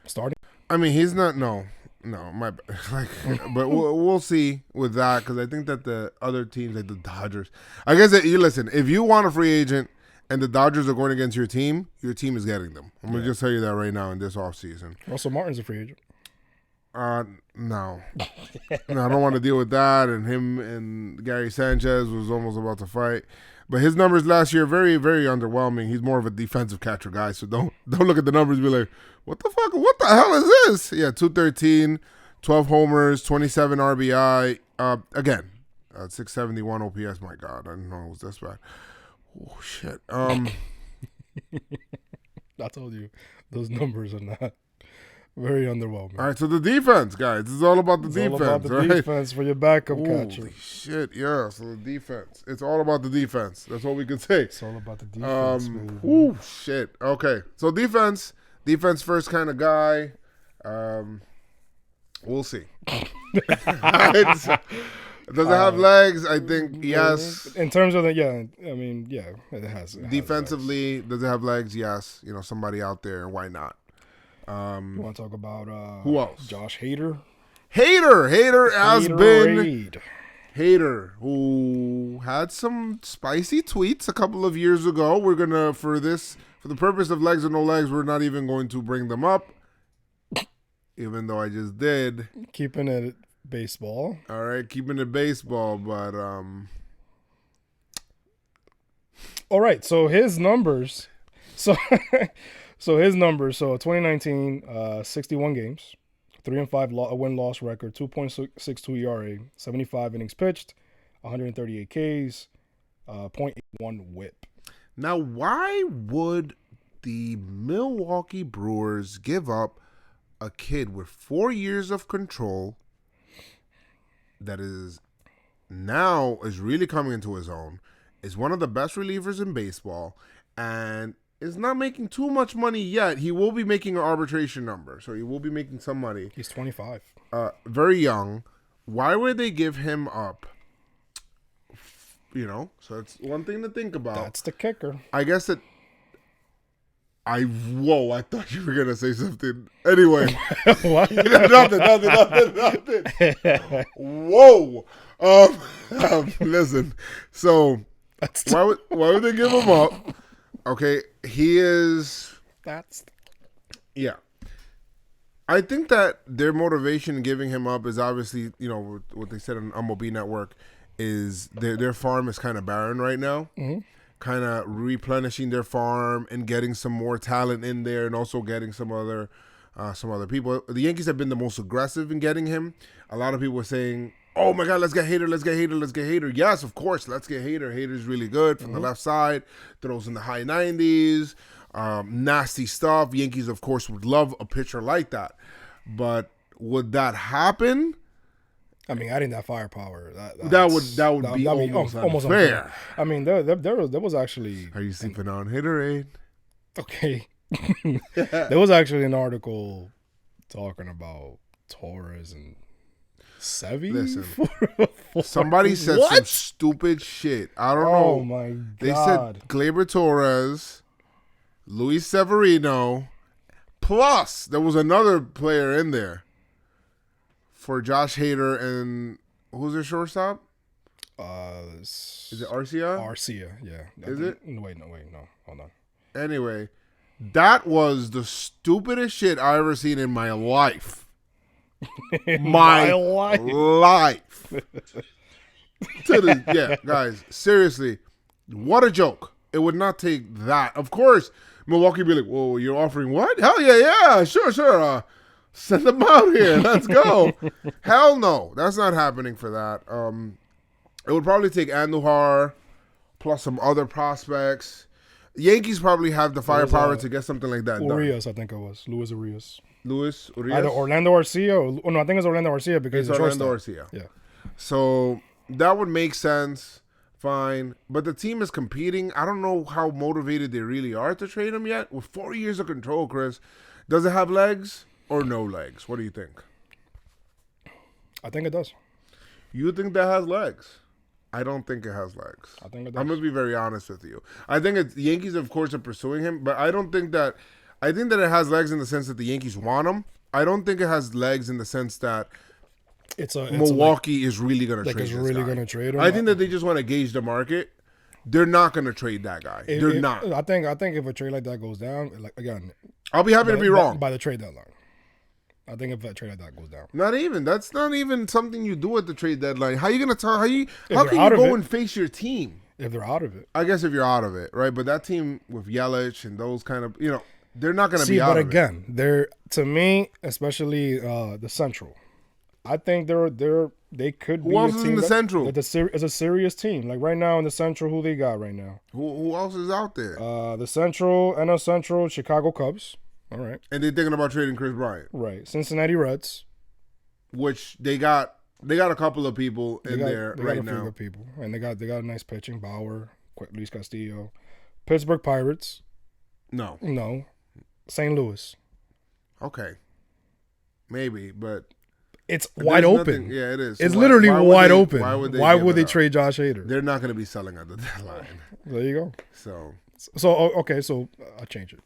Starting. I mean, he's not. No, my like. But we'll see with that because I think that the other teams, like the Dodgers, I guess that you listen. If you want a free agent and the Dodgers are going against your team is getting them. I'm gonna just tell you that right now in this offseason. Russell Martin's a free agent. No, I don't want to deal with that. And him and Gary Sanchez was almost about to fight, but his numbers last year very, very underwhelming. He's more of a defensive catcher guy, so don't look at the numbers and be like, what the fuck? What the hell is this? Yeah, 213, 12 homers, 27 RBI. Again, 671 OPS. My God, I didn't know it was this bad. Oh shit. I told you, those numbers are not. Very underwhelming. All right, so the defense, guys. It's all about the defense, all about the right? defense for your backup catcher. Holy shit, yeah. So the defense. It's all about the defense. That's what we can say. It's all about the defense, man. Ooh, shit. Okay, so defense first kind of guy. We'll see. Does it have legs? I think yes. In terms of it has. Defensively, does it have legs? Yes. Somebody out there. Why not? You want to talk about who else? Josh Hader. Hader has been Raid. Hader, who had some spicy tweets a couple of years ago. We're gonna for the purpose of legs or no legs, we're not even going to bring them up, even though I just did. Keeping it baseball. All right, keeping it baseball, but All right, so his numbers. So his numbers, 2019, 61 games, 3-5 win-loss record, 2.62 ERA, 75 innings pitched, 138 Ks, 0.81 whip. Now, why would the Milwaukee Brewers give up a kid with 4 years of control that is really coming into his own, is one of the best relievers in baseball, and is not making too much money yet. He will be making an arbitration number, so he will be making some money. He's 25. Very young. Why would they give him up? So that's one thing to think about. That's the kicker. I guess it. I thought you were gonna say something. Anyway, What? nothing. Whoa. Listen. So why would they give him up? Okay, he is. Yeah. I think that their motivation in giving him up is obviously, what they said on MLB Network is their farm is kind of barren right now. Mm-hmm. Kind of replenishing their farm and getting some more talent in there, and also getting some other people. The Yankees have been the most aggressive in getting him. A lot of people were saying, "Oh my God, let's get Hader." Yes, of course, let's get Hader. Hader's really good from the left side, throws in the high 90s, nasty stuff. Yankees, of course, would love a pitcher like that, but would that happen? I mean, adding that firepower, that would be almost unfair. I mean, there was actually. Are you sleeping on Haterade? Okay, there was actually an article talking about Torres and Sevy. Listen, somebody said some stupid shit. I don't know. Oh my God! They said Gleyber Torres, Luis Severino, plus there was another player in there for Josh Hader, and who's their shortstop? Is it Arcia? Arcia, yeah. Is it? Wait, no. Hold on. Anyway, that was the stupidest shit I ever seen in my life. My life. Guys, seriously, what a joke. It would not take that. Of course, Milwaukee would be like, whoa, you're offering what? Hell yeah, sure. Send them out here. Let's go. Hell no. That's not happening for that. It would probably take Andujar plus some other prospects. Yankees probably have the firepower to get something like that Urias, done. I think it was. Luis Urias. Either Orlando Arcia or no, I think it's Orlando Arcia because it's Orlando Arcia. Yeah. So that would make sense. Fine. But the team is competing. I don't know how motivated they really are to trade him yet. With 4 years of control, Chris, does it have legs or no legs? What do you think? I think it does. You think that has legs? I don't think it has legs. I think it does. I'm going to be very honest with you. I think the Yankees, of course, are pursuing him, but I don't think that... I think that it has legs in the sense that the Yankees want him. I don't think it has legs in the sense that Milwaukee is really going to trade this guy. Going to trade him. I think that they just want to gauge the market. They're not going to trade that guy. They're not. I think if a trade like that goes down, again, I'll be happy to be wrong. By the trade deadline. I think if a trade like that goes down. Not even. That's not even something you do at the trade deadline. How are you going to tell? How can you go and face your team? If they're out of it. I guess if you're out of it, right? But that team with Yelich and those kind of, they're not going to be out of it. But again, they're, to me, especially the Central, I think they could be who else a is team in the Central? It's a serious team. Like right now in the Central, who they got right now? Who else is out there? The Central, NL Central, Chicago Cubs. All right. And they're thinking about trading Chris Bryant. Right. Cincinnati Reds. Which they got a couple of people in there right now. Good people. And they got a nice pitching. Bauer, Luis Castillo. Pittsburgh Pirates. No. St. Louis. Okay. Maybe, but it's wide open. Nothing, yeah, it is. It's literally wide open. Why would they trade Josh Hader? They're not going to be selling at the deadline. There you go. So okay, so I'll change it.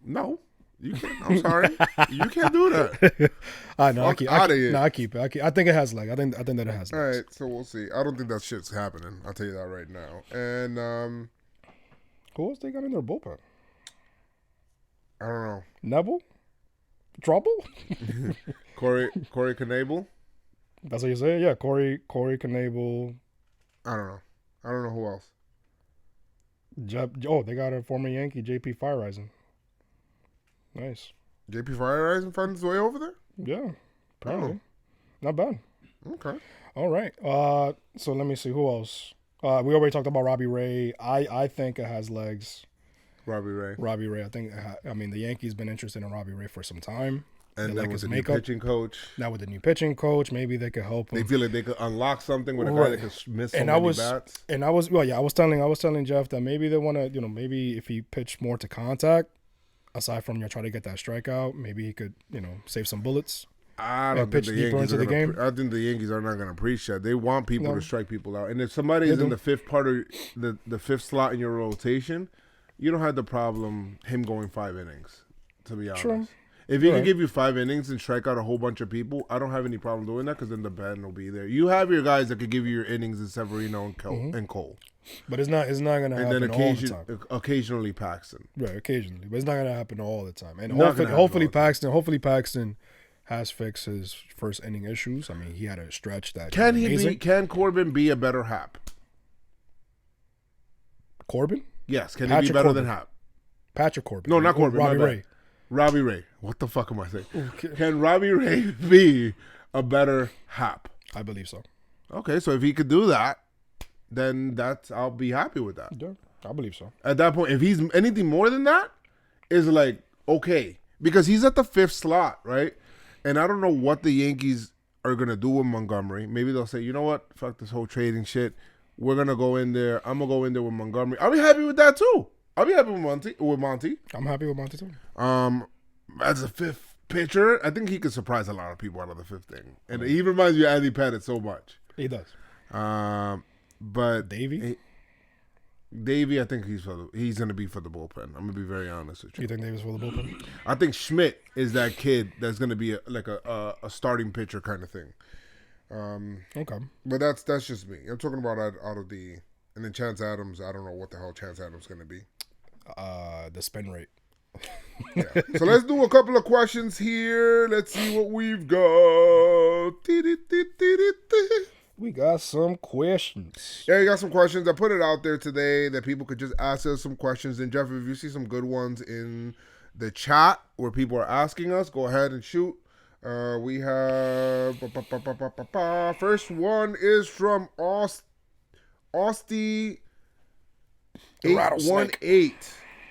No, you can't. I'm sorry, you can't do that. I know. I keep it. I think it has legs. I think that it has legs. All right, so we'll see. I don't think that shit's happening. I'll tell you that right now. And who else they got in their bullpen? I don't know. Neville? Trouble? Corey Knebel? That's what you say? Yeah, Corey Knebel. I don't know who else. They got a former Yankee, JP Fireisen. Nice. JP Fireisen finds his way over there? Yeah, probably. Not bad. Okay. All right. So let me see. Who else? We already talked about Robbie Ray. I think it has legs. Robbie Ray. I think. The Yankees been interested in Robbie Ray for some time. And They then like with his the new makeup. pitching coach, Now with the new pitching coach, maybe they could help him. they feel like they could unlock something with a guy Right. that could miss so And many bats. I was telling Jeff that maybe they want to, maybe if he pitched more to contact, aside from trying to get that strikeout, maybe he could, save some bullets. I don't think pitch the deeper Yankees into are the gonna. game? I think the Yankees are not going to appreciate. They want people No. to strike people out, and if somebody is They in do. the fifth part of the fifth slot in your rotation, you don't have the problem him going 5 innings. To be honest, True. if he Right. can give you 5 innings and strike out a whole bunch of people, I don't have any problem doing that because then the bat will be there. You have your guys that could give you your innings in Severino and Cole, But it's not going to and happen then all the time. occasionally Paxton. Right, occasionally, but it's not going to happen all the time. And Not gonna hopefully happen Paxton has fixed his first inning issues. I mean, he had a stretch that Can was he amazing. be? Can Corbin be a better Hap? Corbin? Yes. Can he be Patrick better Corbin. than Hap? Patrick Corbin. No, not Or Corbin. Robbie my bad. Ray. Robbie Ray. What the fuck am I saying? Okay. Can Robbie Ray be a better Hap? I believe so. Okay, so if he could do that, then I'll be happy with that. Yeah, I believe so. At that point, if he's anything more than that, is like okay because he's at the fifth slot, right? And I don't know what the Yankees are gonna do with Montgomery. Maybe they'll say, you know what, fuck this whole trading shit. We're gonna go in there. I'm gonna go in there with Montgomery. I'll be happy with that too. I'll be happy with Monty. I'm happy with Monty too. As a fifth pitcher, I think he could surprise a lot of people out of the fifth inning. And he reminds me of Andy Pettit so much. He does. But Davey? Davey, I think he's gonna be for the bullpen. I'm gonna be very honest with you. You think Davis for the bullpen? I think Schmidt is that kid that's gonna be a starting pitcher kind of thing. Okay. But that's just me. I'm talking about out of the, and then Chance Adams. I don't know what the hell Chance Adams gonna be. The spin rate. Yeah. So let's do a couple of questions here. Let's see what we've got. We got some questions. Yeah, you got some questions. I put it out there today that people could just ask us some questions. And Jeff, if you see some good ones in the chat where people are asking us, go ahead and shoot. We have first one is from Austy 818,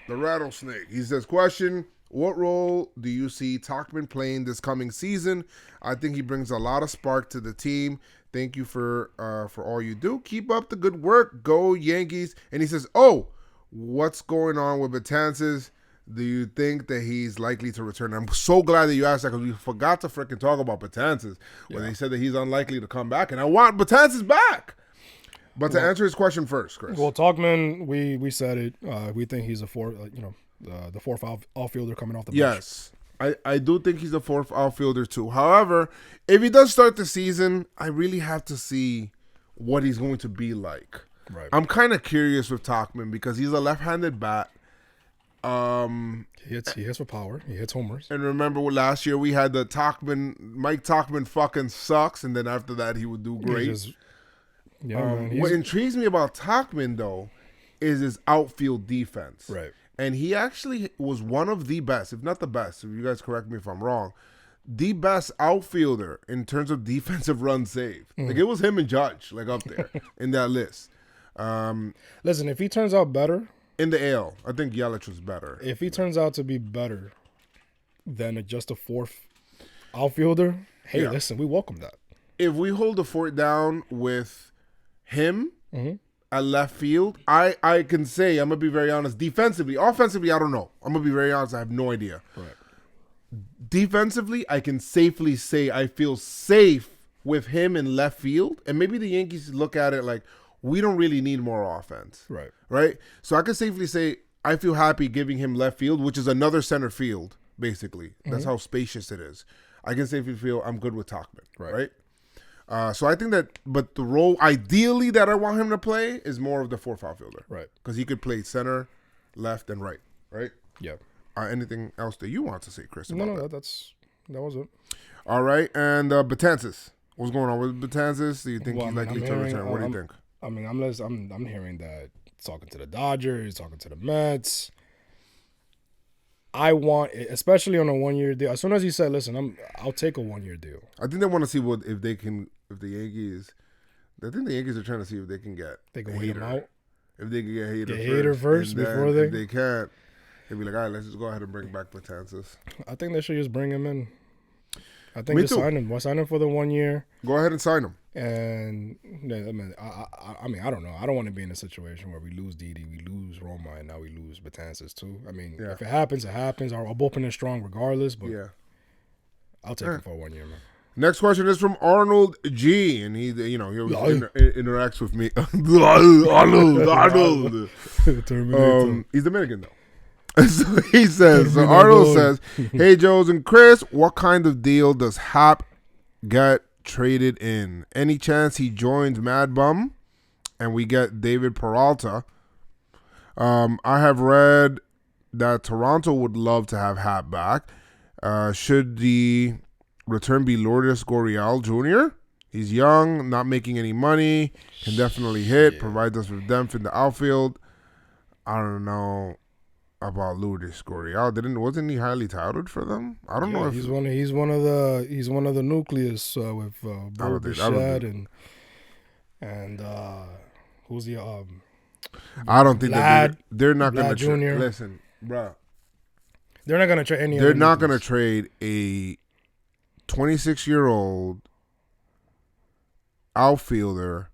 the Rattlesnake. He says, question, what role do you see Tauchman playing this coming season? I think he brings a lot of spark to the team. Thank you for all you do. Keep up the good work. Go Yankees. And he says, oh, what's going on with Betances? Do you think that he's likely to return? I'm so glad that you asked that because we forgot to freaking talk about Betances when they said that he's unlikely to come back. And I want Betances back. But to answer his question first, Chris. Well, Tauchman, we said it. We think he's the fourth outfielder coming off the bench. Yes. I do think he's a fourth outfielder too. However, if he does start the season, I really have to see what he's going to be like. Right. I'm kind of curious with Tauchman because he's a left-handed bat. He hits for power. He hits homers. And remember last year we had the Mike Tauchman fucking sucks, and then after that he would do great. Man, What intrigues me about Tauchman though is his outfield defense. Right. And he actually was one of the best, if not the best, if you guys correct me if I'm wrong, the best outfielder in terms of defensive runs saved. Like it was him and Judge, like up there in that list. Listen, if he turns out better, in the AL, I think Yelich was better. if he turns out to be better than just a fourth outfielder, hey, listen, we welcome that. If we hold the fort down with him at left field, I can say, I'm going to be very honest, defensively, offensively, I don't know. I'm going to be very honest, I have no idea. Right. Defensively, I can safely say I feel safe with him in left field. And maybe the Yankees look at it like, we don't really need more offense. Right. Right? So I can safely say I feel happy giving him left field, which is another center field, basically. That's how spacious it is. I can safely feel I'm good with Tauchman. Right? So I think that, but the role ideally that I want him to play is more of the fourth outfielder. Right. Because he could play center, left, and right. Right? Yeah. Anything else that you want to say, Chris? No, that was it. All right. And Betances. What's going on with Betances? Do you think he's likely to return? What do you think? I mean, I'm hearing that he's talking to the Dodgers, he's talking to the Mets. I want, especially on a 1-year deal. As soon as he said, "Listen, I'll take a 1-year deal." I think they want to see if the Yankees. I think the Yankees are trying to see if they can get. They can wait him out. If they can get Hader Get Hader first and then before they. If they can't, they'll be like, all right, let's just go ahead and bring back Betances. I think they should just bring him in. I think Me just too. sign him. Well, sign him for the 1 year. Go ahead and sign him. And I mean, I don't know. I don't want to be in a situation where we lose Didi, we lose Roma, and now we lose Betances too. I mean, if it happens, it happens. Our bullpen is strong regardless, but I'll take him for 1 year, man. Next question is from Arnold G, and he always interacts with me. Arnold. He's Dominican though. So he says. So Arnold says, "Hey, Joes and Chris, what kind of deal does Hap get traded in? Any chance he joins Mad Bum, and we get David Peralta? I have read that Toronto would love to have Hap back. Should the return be Lourdes Gurriel Jr.? He's young, not making any money, can definitely hit, provides us with depth in the outfield. I don't know about Lourdes Gurriel. Wasn't he highly touted for them? I don't know if he's one of the nucleus with Bo Bichette and who's the I don't think Vlad, they're not going to Jr. Listen, bro. They're not going to trade any. They're not going to trade a 26-year-old outfielder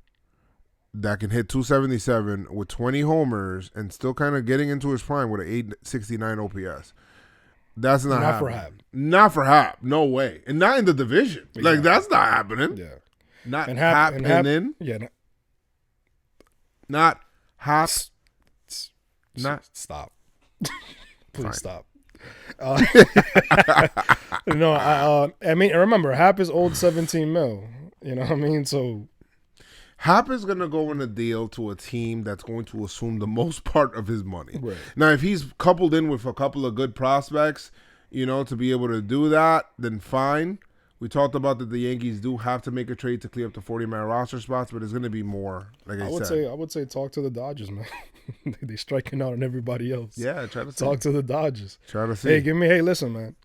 that can hit 277 with 20 homers and still kind of getting into his prime with an 869 OPS. That's not happening. For Hap. Not for Hap. No way. And not in the division. Like, that's not happening. Yeah. Not Hap and then. Yeah. Not Hap. Not. Stop. Please Fine. stop. No, I mean, remember, Hap is old 17 mil. You know what I mean? So Hap is going to go in a deal to a team that's going to assume the most part of his money. Right. Now, if he's coupled in with a couple of good prospects, to be able to do that, then fine. We talked about that the Yankees do have to make a trade to clear up the 40-man roster spots, but it's going to be more, like I said. I would say talk to the Dodgers, man. They striking out on everybody else. Yeah, try to see. Talk to the Dodgers. Try to see. Hey, listen, man.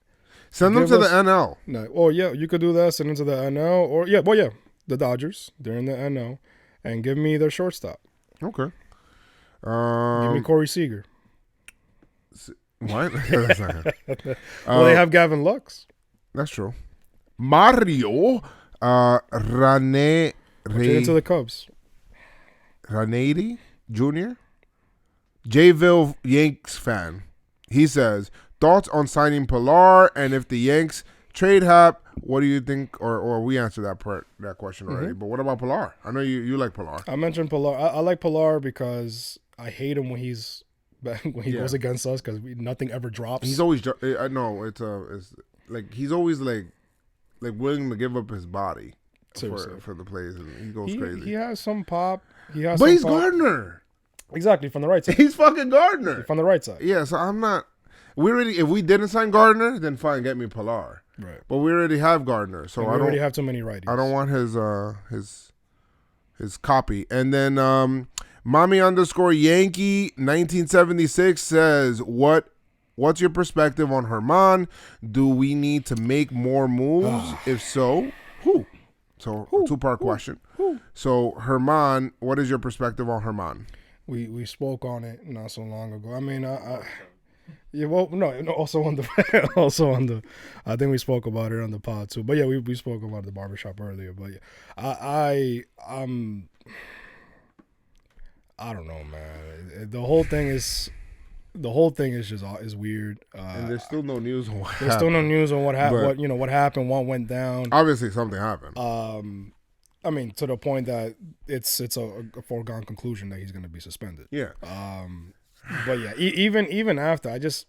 Send them to the NL. No, oh yeah, you could do that. Send them to the NL, or the Dodgers. They're in the NL, and give me their shortstop. Okay. Give me Corey Seager. What? Well, they have Gavin Lux. That's true. Mario Trade to the Cubs. Ranady Jr. Jayville Yanks fan. He says, thoughts on signing Pilar, and if the Yanks trade Hap, what do you think? Or we answered that question already. But what about Pilar? I know you like Pilar. I mentioned Pilar. I like Pilar because I hate him when he goes against us because nothing ever drops. He's always I know it's like he's always like willing to give up his body for the plays, and he goes crazy. He has some pop. But he's Gardner. Exactly, from the right side. He's fucking Gardner. From the right side. Yeah, so I'm not. If we didn't sign Gardner, then fine, get me Pilar. Right. But we already have Gardner, so we already have too many righties. I don't want his copy. And then Mommy_Yankee 1976 says, what's your perspective on Herman? Do we need to make more moves? If so, who? So two-part question. So Herman, what is your perspective on Herman? We spoke on it not so long ago. I mean, also on the I think we spoke about it on the pod too. But yeah, we spoke about the barbershop earlier. But yeah, I don't know, man. The whole thing is just weird. And there's still no news on what happened. There's still no news on what happened. What happened, what went down. Obviously, something happened. I mean, to the point that it's a foregone conclusion that he's going to be suspended. Yeah. But yeah, even after, I just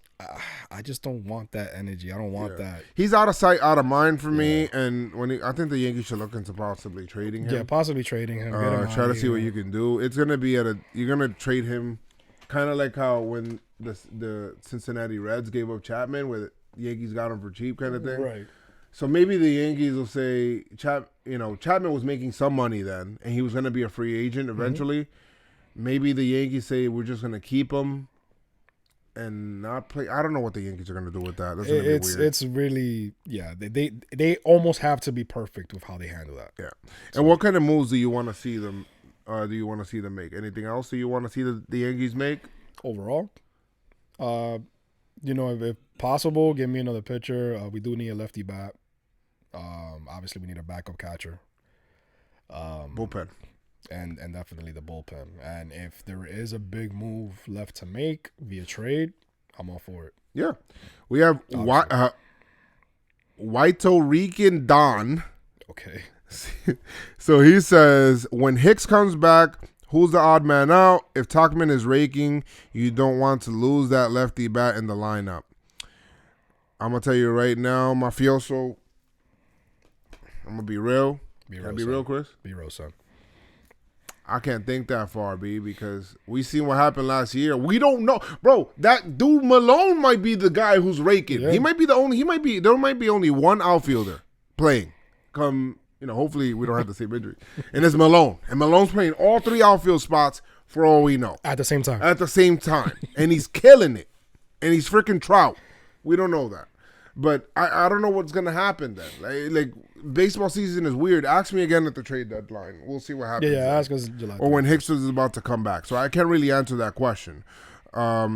don't want that energy. I don't want that. He's out of sight, out of mind for me. And I think the Yankees should look into possibly trading him. Yeah, possibly trading him. Try to see what you can do. It's gonna be you're gonna trade him, kind of like how when the Cincinnati Reds gave up Chapman, where the Yankees got him for cheap, kind of thing. Right. So maybe the Yankees will say Chapman was making some money then, and he was gonna be a free agent eventually. Mm-hmm. Maybe the Yankees say we're just gonna keep him and not play. I don't know what the Yankees are gonna do with that. That's gonna be weird. It's really they almost have to be perfect with how they handle that. Yeah. So, and what kind of moves do you want to see them? Make? Anything else do you want to see the Yankees make overall? If possible, give me another pitcher. We do need a lefty bat. Obviously, we need a backup catcher. Bullpen. And definitely the bullpen. And if there is a big move left to make via trade, I'm all for it. Yeah. We have Whito Rican Don. Okay. So he says, when Hicks comes back, who's the odd man out? If Tauchman is raking, you don't want to lose that lefty bat in the lineup. I'm going to tell you right now, mafioso, I'm going to be real. Can I be real, Chris? Be real, son. I can't think that far, B, because we seen what happened last year. We don't know. Bro, that dude Malone might be the guy who's raking. Yeah. He might be there might be only one outfielder playing come, hopefully we don't have the same injury. And it's Malone. And Malone's playing all 3 outfield spots for all we know. At the same time. And he's killing it. And he's freaking Trout. We don't know that. But I don't know what's going to happen then. Like baseball season is weird. Ask me again at the trade deadline. We'll see what happens. Yeah, ask us July. Or when Hicks is about to come back. So I can't really answer that question. I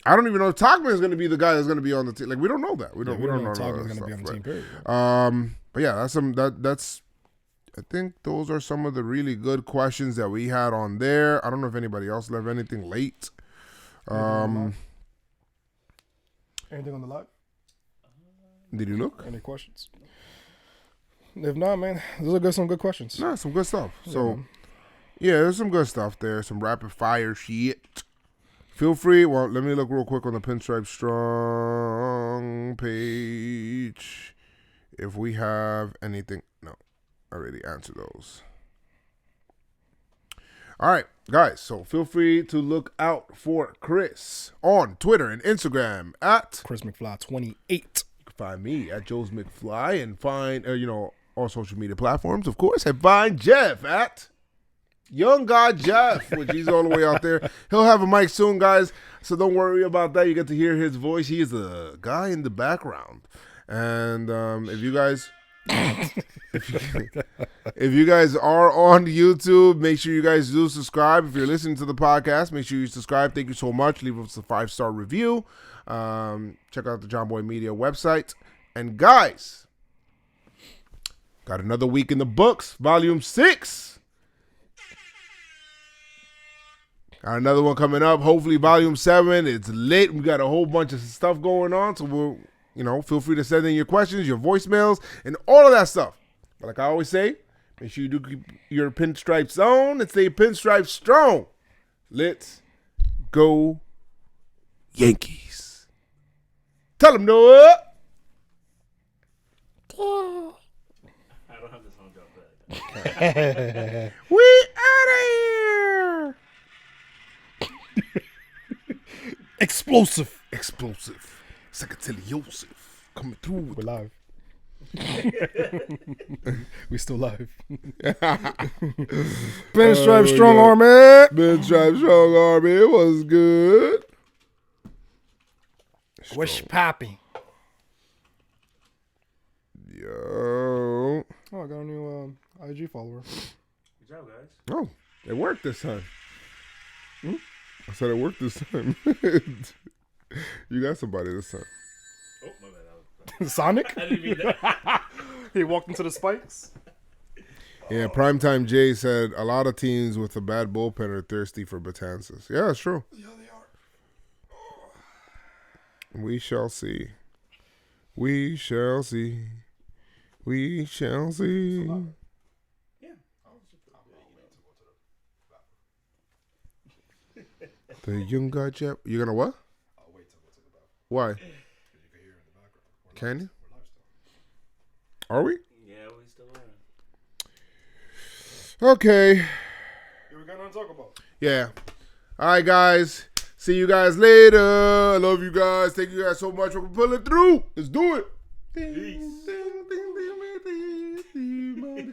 don't even know if Tauchman is going to be the guy that's going to be on the team. Like, we don't know that. We don't know if Tauchman is going to be on the team, period. But yeah, that's I think those are some of the really good questions that we had on there. I don't know if anybody else left anything late. Anything on the live? Did you look? Any questions? If not, man, those are some good questions. Nah, some good stuff. So, yeah, there's some good stuff there. Some rapid fire shit. Feel free. Well, let me look real quick on the Pinstripe Strong page. If we have anything. No, I already answered those. All right, guys. So feel free to look out for Chris on Twitter and Instagram at Chris McFly 28. Find me at Joe's McFly and find, all social media platforms, of course, and find Jeff at Young God Jeff, which he's all the way out there. He'll have a mic soon, guys, so don't worry about that. You get to hear his voice. He is a guy in the background. And if you guys are on YouTube, make sure you guys do subscribe. If you're listening to the podcast, make sure you subscribe. Thank you so much. Leave us a 5-star review. Check out the Jomboy Media website. And guys, got another week in the books, volume 6. Got another one coming up, hopefully volume 7. It's lit. We got a whole bunch of stuff going on, so we'll, feel free to send in your questions, your voicemails, and all of that stuff. But like I always say, make sure you do keep your pinstripes on and stay pinstripe strong. Let's go Yankees. Tell them, Noah. I don't have the song drop back. We out of here. Explosive. Secretary coming through. We're live. We still live. Pinstripe Strong Army. Pinstripe Strong Army was good. What's popping? Yo. Oh, I got a new IG follower. Good job, guys. Oh, it worked this time. I said it worked this time. You got somebody this time. Oh, my bad. That was Sonic? I didn't mean that. He walked into the spikes. Yeah, Primetime Jay said a lot of teams with a bad bullpen are thirsty for Betances. Yeah, it's true. Yeah, they are. We shall see. We shall see. We shall see. Yeah. The young guy, Jeff. You gonna what? I'll wait till we go to the bathroom. Why? Because you can hear in the background. Can you? We're live still. Are we? Yeah, we still are. Okay. Yeah, we got nothing to talk about. Yeah. All right, guys. See you guys later. I love you guys. Thank you guys so much for pulling through. Let's do it. Peace. Ding, ding, ding.